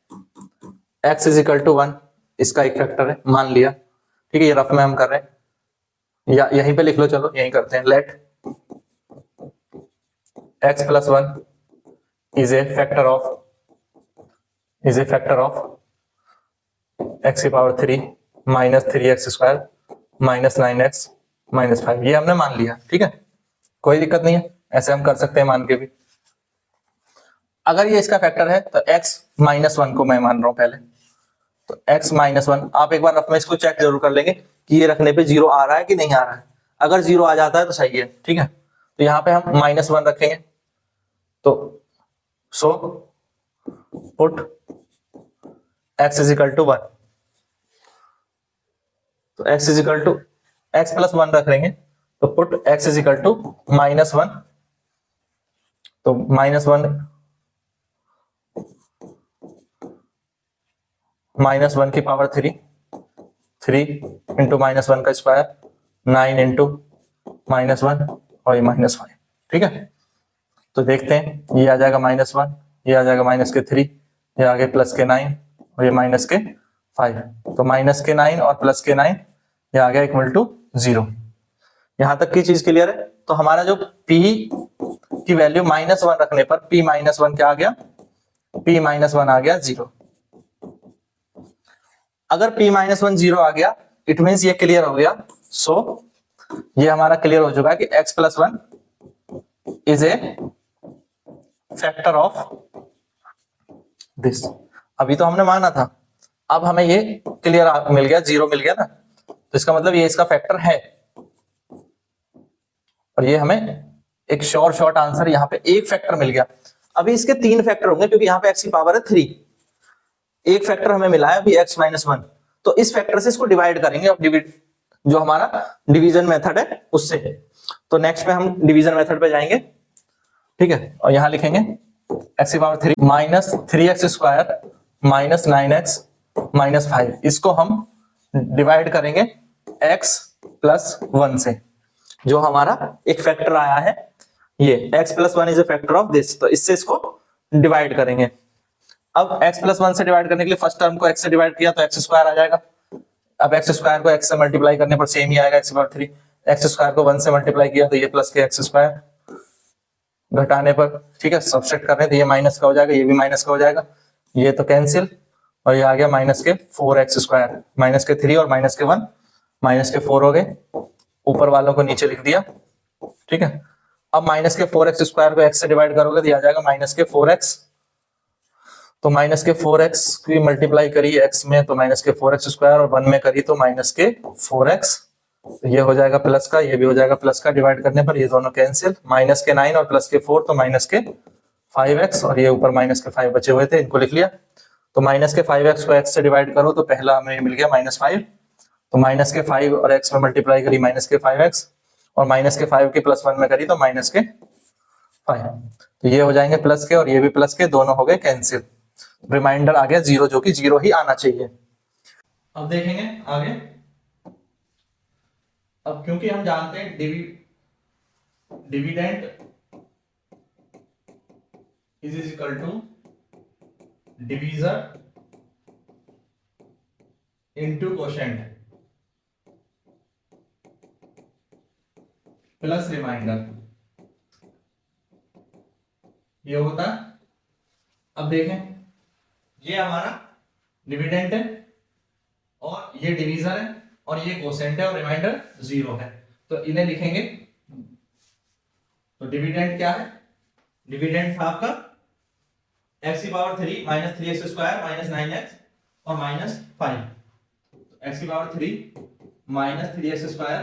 x = 1 इसका एक फैक्टर है, मान लिया। ठीक है, ये रफ में हम कर रहे हैं, या यहीं पे लिख लो, चलो यहीं करते हैं। Let x + 1 is a factor of x⁻³ -3x² -9x -5, ये हमने मान लिया। ठीक है, कोई दिक्कत नहीं है, ऐसे हम कर सकते हैं मान के भी। अगर ये इसका फैक्टर है तो x -1 को मैं मान रहा हूं पहले, तो x -1 आप एक बार रफ में इसको चेक जरूर कर लेंगे कि ये रखने पे 0 आ रहा है कि नहीं आ रहा है। अगर 0 आ जाता है तो सही है। ठीक है, तो यहाँ पे हम -1 रखेंगे, तो सो पुट x = 1, तो x + 1 रख लेंगे, तो पुट x = -1, तो -1 की पावर 3 × -1 का स्क्वायर 9 × -1 और ये -5। ठीक है, तो देखते हैं, ये आ जाएगा -1, ये आ जाएगा -3, ये आगे +9 और ये -5, तो -9 और +9 ये आ गया = 0। यहां तक की चीज क्लियर है? तो हमारा जो p की वैल्यू -1 रखने पर p -1 क्या आ गया? p माइनस वन आ गया 0। अगर p माइनस वन 0 आ गया इट मीन्स ये क्लियर हो गया। सो ये हमारा क्लियर हो चुका है कि x plus one is a factor of this. अभी तो हमने माना था, अब हमें ये क्लियर मिल गया, 0 मिल गया ना, तो इसका मतलब ये इसका फैक्टर है। और ये हमें एक शॉर्ट आंसर यहाँ पे एक फैक्टर मिल गया। अभी इसके 3 फैक्टर होंगे क्योंकि यहाँ पे x की पावर है 3। एक फैक्टर हमें मिला है अभी x माइनस वन, तो इस फैक्टर से इसको डिवाइड करेंगे। अब जो हमारा डिवीजन मेथड है उससे। तो नेक्स्ट पे हम डिवीजन मेथड पे जाएंगे, ठीक है। और यहां लिखेंगे x की power 3 minus 3x square minus 9x minus 5, इसको हम डिवाइड करेंगे x प्लस वन से। जो हमारा एक फैक्टर आया है ये x plus one is a factor of this, तो इससे इसको डिवाइड करेंगे। अब x प्लस वन से डिवाइड करने के लिए फर्स्ट टर्म को x से डिवाइड किया तो x स्क्वायर आ जाएगा। अब x स्क्वायर को x से मल्टीप्लाई करने पर सेम ही आएगा, x पावर 3। x स्क्वायर को 1 से मल्टीप्लाई किया तो ये प्लस के x स्क्वायर, घटाने पर ठीक है सब्सट्रैक्ट करने तो ये माइनस का हो जाएगा, ये भी माइनस का हो जाएगा, ये तो कैंसिल। और ये आ गया माइनस के 4x स्क्वायर, माइनस के 3 और माइनस के 1 माइनस के 4 हो गए। ऊपर वालों को नीचे लिख दिया, ठीक है। अब माइनस के 4x स्क्वायर को x से डिवाइड करोगे तो आ जाएगा माइनस के 4x। तो माइनस के 4x की मल्टीप्लाई करी x में तो माइनस के 4x स्क्वायर, और 1 में करी तो माइनस के 4x। तो ये हो जाएगा प्लस का, ये भी हो जाएगा प्लस का, डिवाइड करने पर ये दोनों कैंसिल। माइनस के 9 और प्लस के 4 तो माइनस के 5x, और ये ऊपर माइनस के 5 बचे हुए थे इनको लिख लिया। तो माइनस के 5x को x से डिवाइड करो तो पहला हमें मिल गया माइनस 5। तो माइनस के 5 और x में मल्टीप्लाई करी माइनस के 5x, और माइनस के 5 के प्लस 1 में करी तो माइनस के 5। तो ये हो जाएंगे प्लस के, और ये भी प्लस के, दोनों हो गए कैंसिल। रिमाइंडर आ गया 0, जो कि 0 ही आना चाहिए। अब देखेंगे आगे। अब क्योंकि हम जानते हैं dividend is equal to divisor into quotient plus remainder, ये होता है। अब देखें ये हमारा डिविडेंड है और ये डिवीजर है और ये कोसेंट है और रिमाइंडर 0 है, तो इन्हें लिखेंगे। तो डिविडेंड क्या है? डिविडेंड था आपका x की power 3 minus 3x square minus 9x और माइनस 5। तो x की power 3 minus 3x square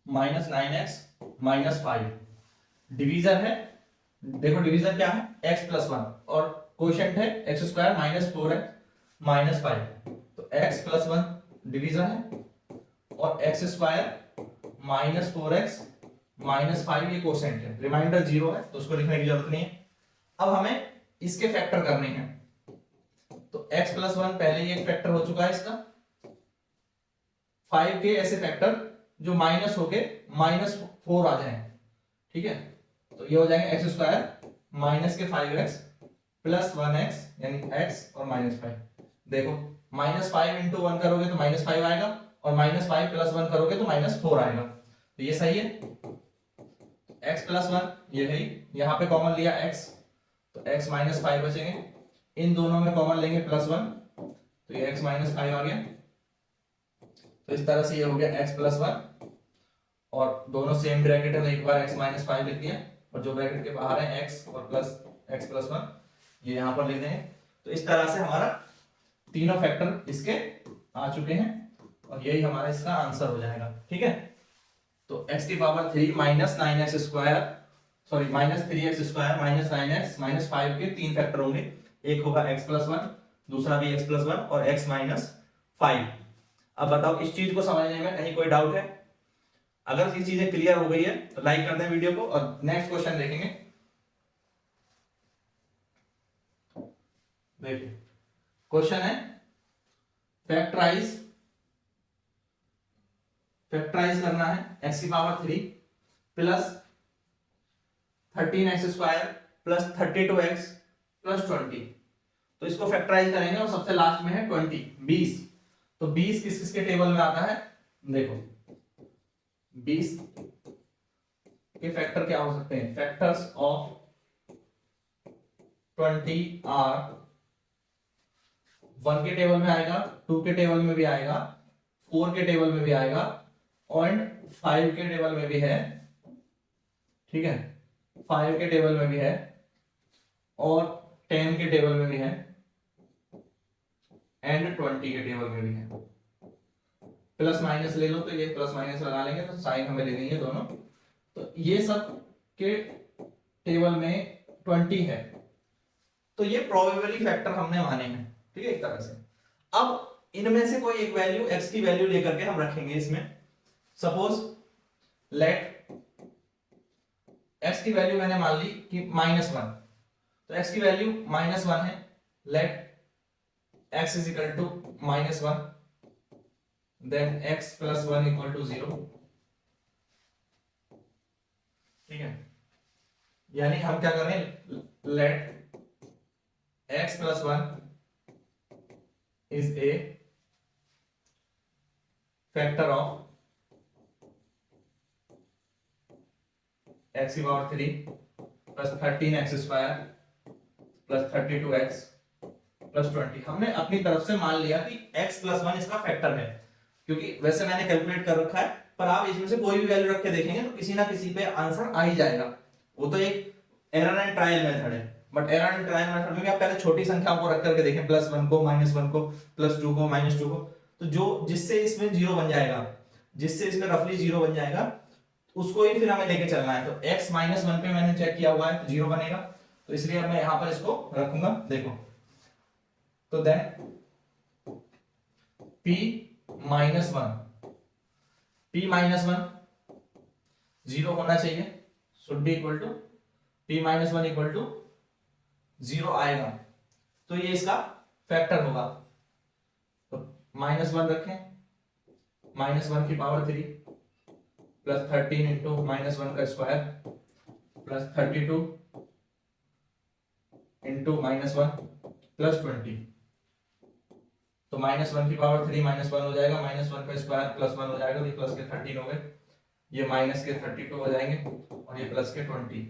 minus 9x minus 5। Divisor है, देखो डिवीजर क्या है x प्लस वन, और कोशेंट है x square minus 4x minus 5। तो x प्लस वन डिवीजर है और x square minus 4x minus 5 ये कोसेंट है। रिमाइंडर 0 है तो उसको लिखने की जरूरत नहीं है। अब हमें इसके फैक्टर करने हैं। तो x प्लस वन पहले ही एक फैक्टर हो चुका है इसका। 5 के ऐसे फैक्टर जो माइनस होके माइनस 4 आ जाए, ठीक है। तो ये हो जाएंगे एक्स स्क्वायर माइनस के 5x प्लस 1x यानी x और माइनस 5। देखो माइनस 5 इंटू 1 करोगे तो माइनस 5 आएगा, और माइनस 5 प्लस 1 करोगे तो माइनस 4 आएगा। तो ये सही है। x प्लस 1 ये है, यहाँ पे कॉमन लिया x, तो x माइनस 5 बचेंगे। इन दोनों में कॉमन लेंगे प्लस 1, तो ये x माइनस 5 आ गया। तो इस तरह से ये हो गया x प्लस 1, और दोनों सेम ब्रैकेट है तो एक बार x माइनस 5 लिख दिया, और जो ब्रैकेट के बाहर है x और प्लस x प्लस 1 ये यहां पर लिख देंगे। तो इस तरह से हमारा तीनों फैक्टर इसके आ चुके हैं, और यही हमारा इसका आंसर हो जाएगा, ठीक है। तो x की power 3 minus 9x square sorry minus 3x square minus 9x minus 5 के 3 फैक्टर होंगे। एक होगा x प्लस 1, दूसरा भी x प्लस 1 और x माइनस 5। अब बताओ इस चीज को समझने में कहीं कोई डाउट है? अगर ये चीजें क्लियर हो गई है तो लाइक कर दें वीडियो को, और नेक्स्ट क्वेश्चन देखेंगे। देखिए क्वेश्चन है फैक्टराइज करना है x की power 3 plus 13x square plus 32x plus 20। तो इसको फैक्टराइज करेंगे और सबसे लास्ट में है 20। तो 20 किस किस के टेबल में आता है? देखो 20 के फैक्टर क्या हो सकते हैं? फैक्टर्स ऑफ 20R 1 के टेबल में आएगा, 2 के टेबल में भी आएगा, 4 के टेबल में भी आएगा और 5 के टेबल में भी है, ठीक है, 5 के टेबल में भी है और 10 के टेबल में भी है एंड 20 के टेबल में भी है। प्लस माइनस ले लो तो ये प्लस माइनस लगा लेंगे तो साइन हमें लेनी है दोनों। तो ये सब के टेबल में 20 है, तो ये प्रोबेबिलिटी फैक्टर हमने माने हैं, ठीक है, एक तरह से। अब इनमें से कोई एक वैल्यू x की वैल्यू लेकर के हम रखेंगे इसमें। सपोज लेट x की वैल्यू मैंने मान ली कि -1, तो x की वैल्यू -1 है। Let x is equal to -1, then x plus 1 equal to 0, ठीक है। यानी हम क्या कर रहे हैं, let x plus 1 is a factor of x की power 3 plus 13x square plus 32x plus 20। हमने अपनी तरफ से मान लिया कि x प्लस 1 इसका फैक्टर है, क्योंकि वैसे मैंने कैलकुलेट कर रखा है, पर आप इसमें से कोई भी वैल्यू रख के देखेंगे तो किसी ना किसी पे आंसर आ ही जाएगा। वो तो एक एरर एंड ट्रायल मेथड है, but error and trial method में आप पहले छोटी संख्याओं को रख करके देखें, +1 को, -1 को, +2 को, -2 को, तो जो जिससे इसमें 0 बन जाएगा, जिससे इसमें रफली 0 बन जाएगा, उसको ही फिर हमें लेके चलना है। तो x -1 पे मैंने चेक किया हुआ है तो 0 बनेगा, तो इसलिए मैं यहां पर इसको रखूंगा। देखो तो देन p -1 0 होना चाहिए, should be equal to p -1 equal to 0 आएगा, तो ये इसका फैक्टर होगा। तो -1 रखें, -1 की पावर 3 प्लस 13 इंटू -1 का स्क्वायर प्लस 32 इंटू -1 प्लस 20। तो -1 की पावर 3 -1 हो जाएगा, -1 का स्क्वायर प्लस 1 हो जाएगा, तो ये प्लस के 13 हो गए, ये माइनस के 32 हो जाएंगे और ये प्लस के 20।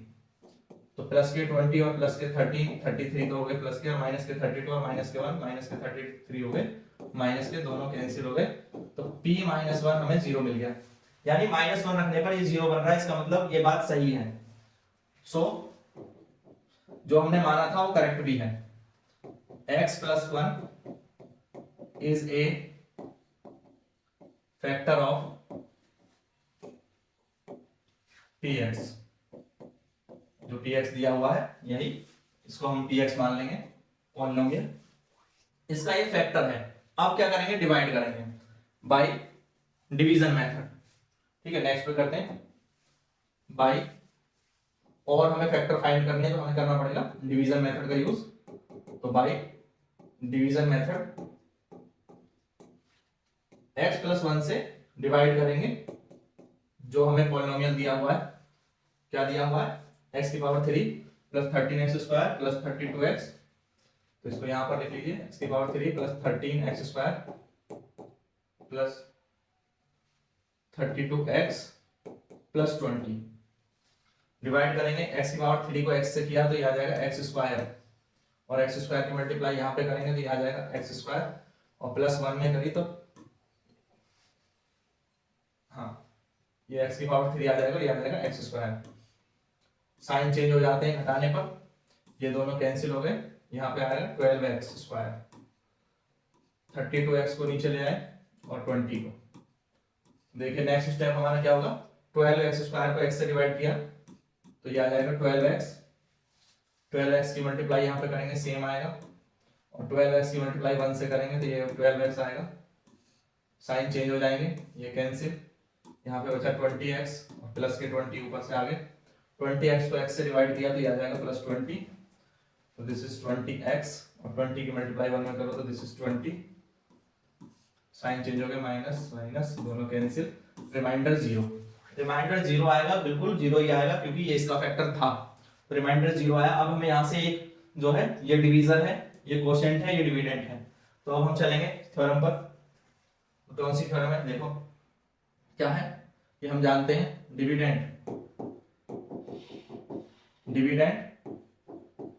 तो प्लस के 20 और प्लस के 13 33 तो हो गए प्लस के, और माइनस के 32 और माइनस के 1 माइनस के 33 हो गए, माइनस के दोनों कैंसिल हो गए, तो p -1 हमें 0 मिल गया। यानी -1 रखने पर ये 0 बन रहा है, इसका मतलब ये बात सही है। सो जो हमने माना था वो करेक्ट भी है। x plus 1 is a factor of px। जो px दिया हुआ है यही, इसको हम px मान लेंगे पॉलिनोमियल, इसका ये फैक्टर है। अब क्या करेंगे, डिवाइड करेंगे बाय डिवीजन मेथड, ठीक है। नेक्स्ट पे करते हैं बाय, और हमें फैक्टर फाइंड करने हैं तो हमें करना पड़ेगा डिवीजन मेथड का यूज। तो by division method x plus 1 से डिवाइड करेंगे जो हमें पॉलिनोमियल दिया हुआ है। क्या दिया हुआ है, x की power 3 plus 13x square plus 32x, तो इसको यहां पर लिख लीजिए, x की power 3 plus 13x square plus 32x plus 20। Divide करेंगे, x की पावर 3 को x से किया तो ये आ जाएगा x स्क्वायर, और x स्क्वायर की मल्टीप्लाई यहां पे करेंगे तो ये आ जाएगा x स्क्वायर, और प्लस 1 में करी तो हाँ ये x की पावर 3 आ जाएगा, ये आ जाएगा x स्क्वायर। साइन चेंज हो जाते हैं घटाने पर, ये दोनों कैंसिल हो गए, यहाँ पे आएगा 12x स्क्वायर, 32x को नीचे ले आए और 20 को। देखिए नेक्स्ट स्टेप हमारा क्या होगा, 12x स्क्वायर को x से डिवाइड किया तो ये आ जाएगा 12x की मल्टीप्लाई यहाँ पे करेंगे सेम आएगा, और 12x की मल्टीप्लाई 1 से करेंगे तो ये 12x आएगा। साइन चेंज हो जाएंगे, ये कैंसिल, यहाँ पे बचा 20x और प्लस के 20 ऊपर से आ गए, 20x को x से डिवाइड किया तो ये आ जाएगा प्लस 20, तो दिस इज 20x, और 20 की मल्टीप्लाई 1 में करो तो दिस इज 20। साइन चेंज हो गया, माइनस माइनस दोनों कैंसिल, रिमाइंडर 0। रिमाइंडर 0 आएगा, बिल्कुल 0 ही आएगा क्योंकि ये इसका फैक्टर था, तो रिमाइंडर 0 आया। अब हमें यहाँ से एक जो है ये डिवीजर है, ये कोशेंट है, ये डिविडेंड है, तो अब हम चलेंगे थ्योरम पर। तो कौन सी थ्योरम है, देखो क्या है, ये हम जानते हैं डिविडेंड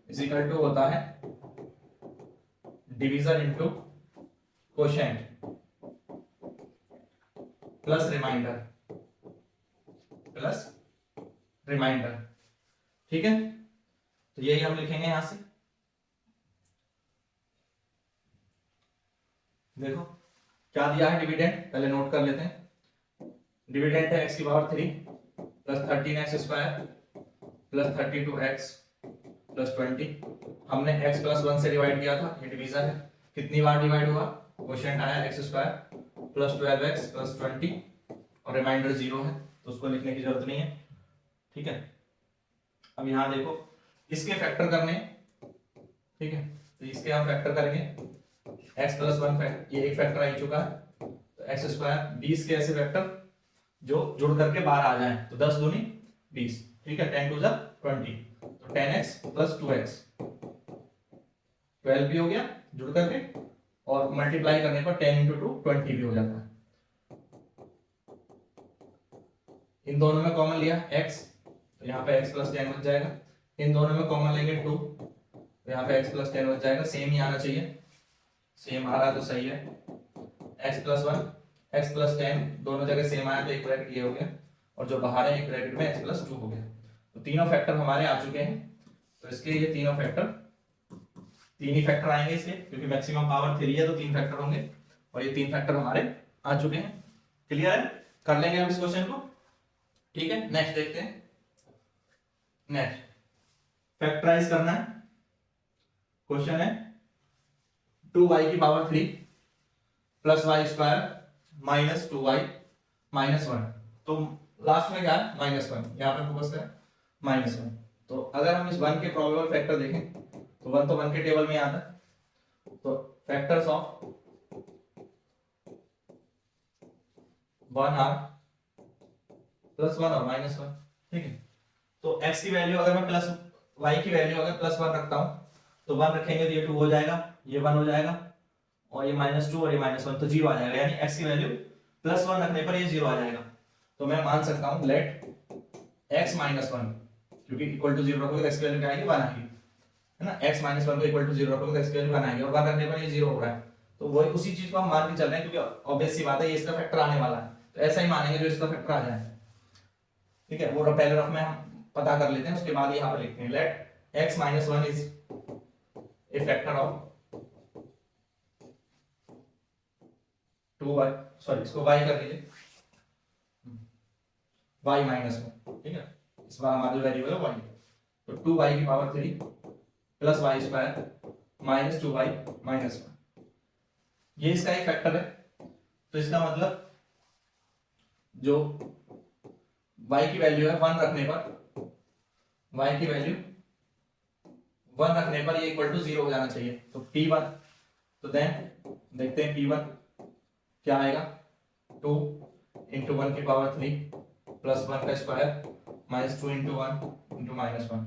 इज इक्वल टू होता है division into quotient plus remainder. ठीक है, तो यही हम लिखेंगे यहां से। देखो क्या दिया है डिविडेंड, पहले नोट कर लेते हैं। डिविडेंड है x की power 3 plus 13x square plus 32x plus 20। हमने x प्लस 1 से डिवाइड किया था, ये डिवीजन है। कितनी बार डिवाइड हुआ, क्वोशिएंट आया x square plus 12x plus 20 और रिमाइंडर 0 है, तो उसको लिखने की जरूरत नहीं है। ठीक है, अब यहां देखो इसके फैक्टर करने, ठीक है, तो इसके हम फैक्टर करेंगे। x प्लस 1 ये एक फैक्टर आ चुका है, तो एक्स स्क्वायर 20 के ऐसे फैक्टर जो जुड़ करके बाहर आ जाए, तो 10 दूनी 20। ठीक है, 10 टू ज़ा 20, तो 10x प्लस 2x 12 भी हो गया जुड़ करके, और मल्टीप्लाई करने पर 10 इंटू 2 20 भी हो जाता है। इन दोनों में कॉमन लिया x, तो यहाँ पे x प्लस 10 बच जाएगा। इन दोनों में कॉमन लेंगे 2, तो यहाँ पे x प्लस 10 बच जाएगा। सेम ही आना चाहिए, सेम आ रहा तो सही है। x प्लस 1 x प्लस 10 दोनों जगह सेम आया, तो एक ब्रैकेट ये हो गया, और जो बाहर है एक ब्रैकेट में x प्लस 2 हो गया। तो तीनों फैक्टर हमारे आ चुके हैं, तो इसके ये तीनों फैक्टर, तीन ही फैक्टर आएंगे इसके, क्योंकि मैक्सिमम पावर 3 है तो 3 फैक्टर होंगे, और ये 3 फैक्टर हमारे आ चुके हैं। क्लियर है, कर लेंगे हम इस क्वेश्चन को। ठीक है, नेक्स्ट देखते हैं। नेक्स्ट फैक्टराइज करना है, क्वेश्चन है 2y की power 3 plus y square minus 2y minus 1। तो लास्ट में क्या है, -1, यहाँ पे फोकस करें, -1। तो अगर हम इस 1 के प्रोबेबल फैक्टर देखें, तो 1 तो 1 के टेबल में आता है, तो फैक्टर्स ऑफ 1 आर प्लस 1 और -1। ठीक है, तो x की वैल्यू अगर मैं प्लस y की वैल्यू अगर प्लस 1 रखता हूं, तो 1 रखेंगे तो ये 2 हो जाएगा, ये 1 हो जाएगा, और ये -2 और ये -1, तो 0 आ जाएगा। यानी x की वैल्यू प्लस 1 रखने पर ये 0 आ जाएगा। तो मैं मान सकता हूं लेट x -1, क्योंकि इक्वल टू 0 रखोगे तो x की वैल्यू क्या आएगी, 1 आएगी, है ना। x -1 को इक्वल टू 0 रखोगे तो x की वैल्यू 1 आएगी, और 1 रखने पर ये 0 हो रहा है। तो वही उसी चीज को हम मान के चल रहे हैं, क्योंकि ऑब्वियस सी बात है ये इसका फैक्टर आने वाला है, तो ऐसा ही मानेंगे जो इसका फैक्टर आ जाए। ठीक है, वो पहले रफ में हम पता कर लेते हैं, उसके बाद यहाँ पे लिखते हैं let x -1 is a factor of 2y, sorry इसको y कर लीजिए, y -1। ठीक है, इस बार हमारा वेरिएबल है y, तो 2y की power 3 plus y square minus 2y minus 1, ये इसका एक फैक्टर है। तो इसका मतलब जो y की वैल्यू है 1 रखने पर, y की वैल्यू 1 रखने पर ये इक्वल टू 0 हो जाना चाहिए। तो p1, तो देन देखते हैं p1 क्या आएगा, 2 इंटू 1 की पावर 3 प्लस 1 का स्क्वायर माइनस 2 इंटू 1 इंटू -1।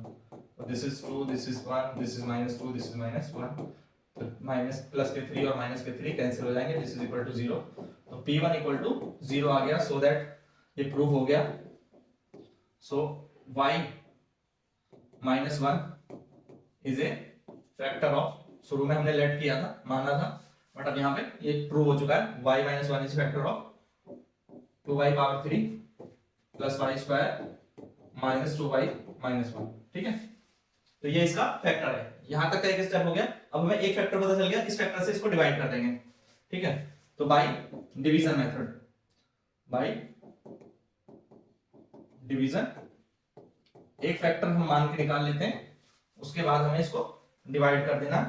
तो this is 2, this is 1, this is -2, this is -1, तो माइनस प्लस के 3 और माइनस के 3 कैंसिल हो जाएंगे, दिस इज इक्वल टू 0। तो p1 इक्वल टू 0 आ गया, सो दैट ये प्रूव हो गया। सो y -1 is a factor of, शुरू में हमने लेट किया था, माना था, बट अब यहाँ पे ये प्रूव हो चुका है, y -1 is factor of 2y power 3 plus y square minus 2y minus 1। ठीक है, तो ये इसका फैक्टर है। यहां तक का एक स्टेप हो गया। अब हमें एक फैक्टर पता चल गया, इस फैक्टर से इसको डिवाइड कर देंगे। ठीक है, तो by division method, by division एक फैक्टर हम मान के निकाल लेते हैं, उसके बाद हमें इसको डिवाइड कर देना।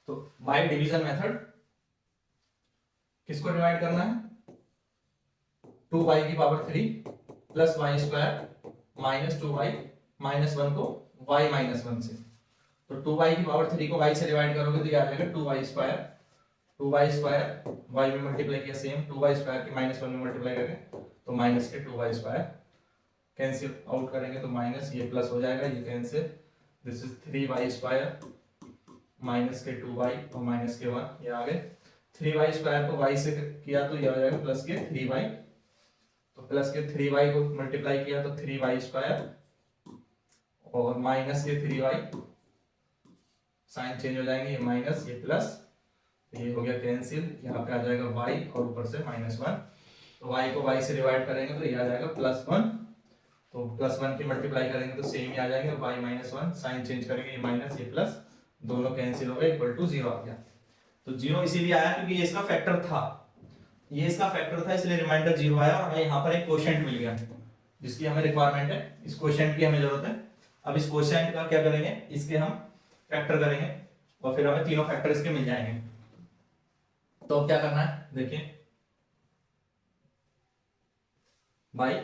तो बाय डिवीजन मेथड किसको डिवाइड करना है, 2y की power 3 plus y square minus 2y minus 1 को y माइनस 1 से। तो 2y की पावर 3 को y से डिवाइड करोगे तो क्या आ जाएगा, 2y स्क्वायर y में मल्टीप्लाई किया सेम, 2y स्क्वायर की -1 में मल्टीप्लाई करके तो माइनस के 2y स्क्वायर, कैंसिल आउट करेंगे तो माइनस, ये प्लस हो जाएगा, ये cancel, this is 3y square minus के 2y और माइनस के 1, ये आ गए 3y² को y से किया तो ये आ जाएगा प्लस के 3y, तो प्लस के 3y को मल्टीप्लाई किया तो 3y² और माइनस के 3y, साइन चेंज हो जाएंगे, ये माइनस ये प्लस, ये हो गया कैंसिल, यहाँ पे आ जाएगा y और ऊपर से -1, तो y को y से डिवाइड करेंगे तो ये आ जाएगा +1, तो +1 की मल्टीप्लाई करेंगे तो सेम ही आ जाएगा y -1, साइन चेंज करेंगे ये माइनस ये प्लस, दोनों कैंसिल हो गए, इक्वल टू 0 आ गया। तो 0 इसीलिए आया क्योंकि ये इसका फैक्टर था, ये इसका फैक्टर था, इसलिए रिमाइंडर 0 आया और हमें यहाँ पर एक कोशेंट मिल गया जिसकी हमें रिक्वायरमेंट है, इस कोशेंट की हमें जरूरत है। अब इस कोशेंट का क्या करेंगे, इसके हम फैक्टर करेंगे और फिर हमें तीनों फैक्टर इसके मिल जाएंगे। तो अब क्या करना है देखिए, बाई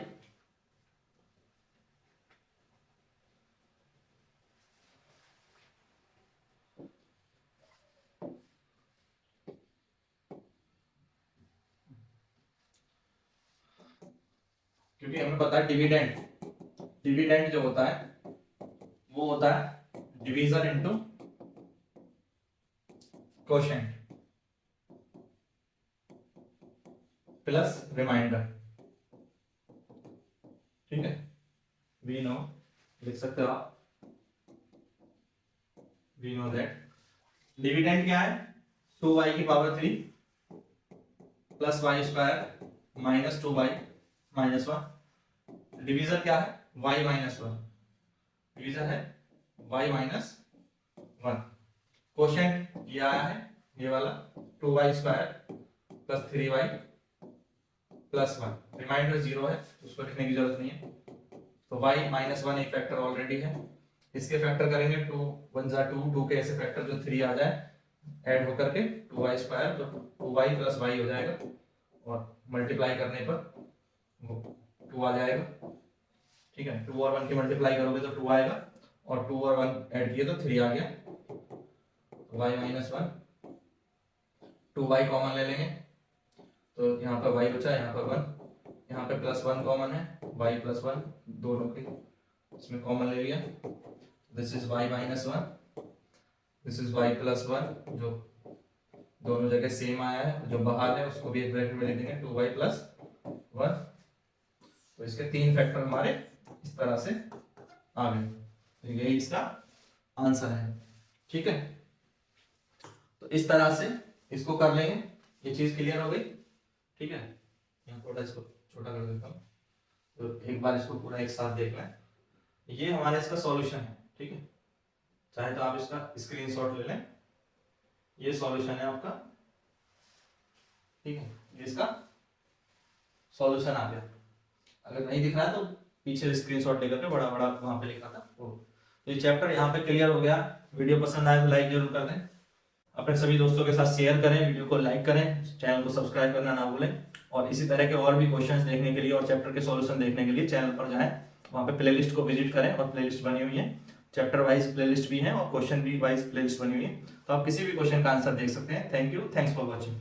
क्योंकि हमें पता है डिविडेंड जो होता है वो होता है division into quotient plus remainder, ठीक है। वी नो, लिख सकते हो आप, वी नो दैट डिविडेंड क्या है 2y की power 3 plus y² minus 2y -1, division क्या है y -1, डिवीजन है y -1, कोशेंट ये आया है ये वाला 2y² plus 3y plus 1, reminder 0 है उसको लिखने की जरूरत नहीं है, तो y -1 एक फैक्टर ऑलरेडी है, इसके फैक्टर करेंगे 2 1 जा 2, 2 के ऐसे फैक्टर जो 3 आ जाए ऐड होकर के 2y² तो 2y प्लस y हो जाएगा और मल्टीप्लाई करने पर 2 आ जाएगा, ठीक है। 2 और 1 की मल्टीप्लाई करोगे तो 2 आएगा और 2 और 1 ऐड किए तो 3 आ गया, y -1, 2y कॉमन ले लेंगे तो यहाँ पर y बचा, यहाँ पर 1, यहाँ पे +1 कॉमन है, y +1 दोनों के इसमें कॉमन ले लिया, this is y -1, this is y +1, जो दोनों जगह सेम आया है, जो बाहर है उसको भी एक ब्रैकेट में लिख देंगे 2y + 1, तो इसके 3 फैक्टर हमारे इस तरह से आ गए, तो यही इसका आंसर है, ठीक है। तो इस तरह से इसको कर लेंगे, ये चीज क्लियर हो गई, ठीक है। यहाँ थोड़ा इसको छोटा कर देता हूँ, तो एक बार इसको पूरा एक साथ देख लें, ये हमारा इसका सॉल्यूशन है, ठीक है। चाहे तो आप इसका स्क्रीनशॉट ले लें, ये सॉल्यूशन है आपका, ठीक है, ये इसका सॉल्यूशन आ गया। अगर नहीं दिख रहा है तो पीछे स्क्रीनशॉट लेकर के बड़ा बड़ा वहां पे लिखा था वो। तो ये चैप्टर यहाँ पे क्लियर हो गया। वीडियो पसंद आए तो लाइक जरूर कर दें, अपने सभी दोस्तों के साथ शेयर करें, वीडियो को लाइक करें, चैनल को सब्सक्राइब करना ना भूलें, और इसी तरह के और भी क्वेश्चंस देखने के लिए और चैप्टर के सॉल्यूशन देखने के लिए चैनल पर जाएं, वहाँ पे प्लेलिस्ट को विजिट करें और प्लेलिस्ट बनी हुई है, चैप्टर वाइज प्लेलिस्ट भी है और क्वेश्चन भी वाइज प्लेलिस्ट बनी हुई है, तो आप किसी भी क्वेश्चन का आंसर देख सकते हैं। Thank you, thanks for watching.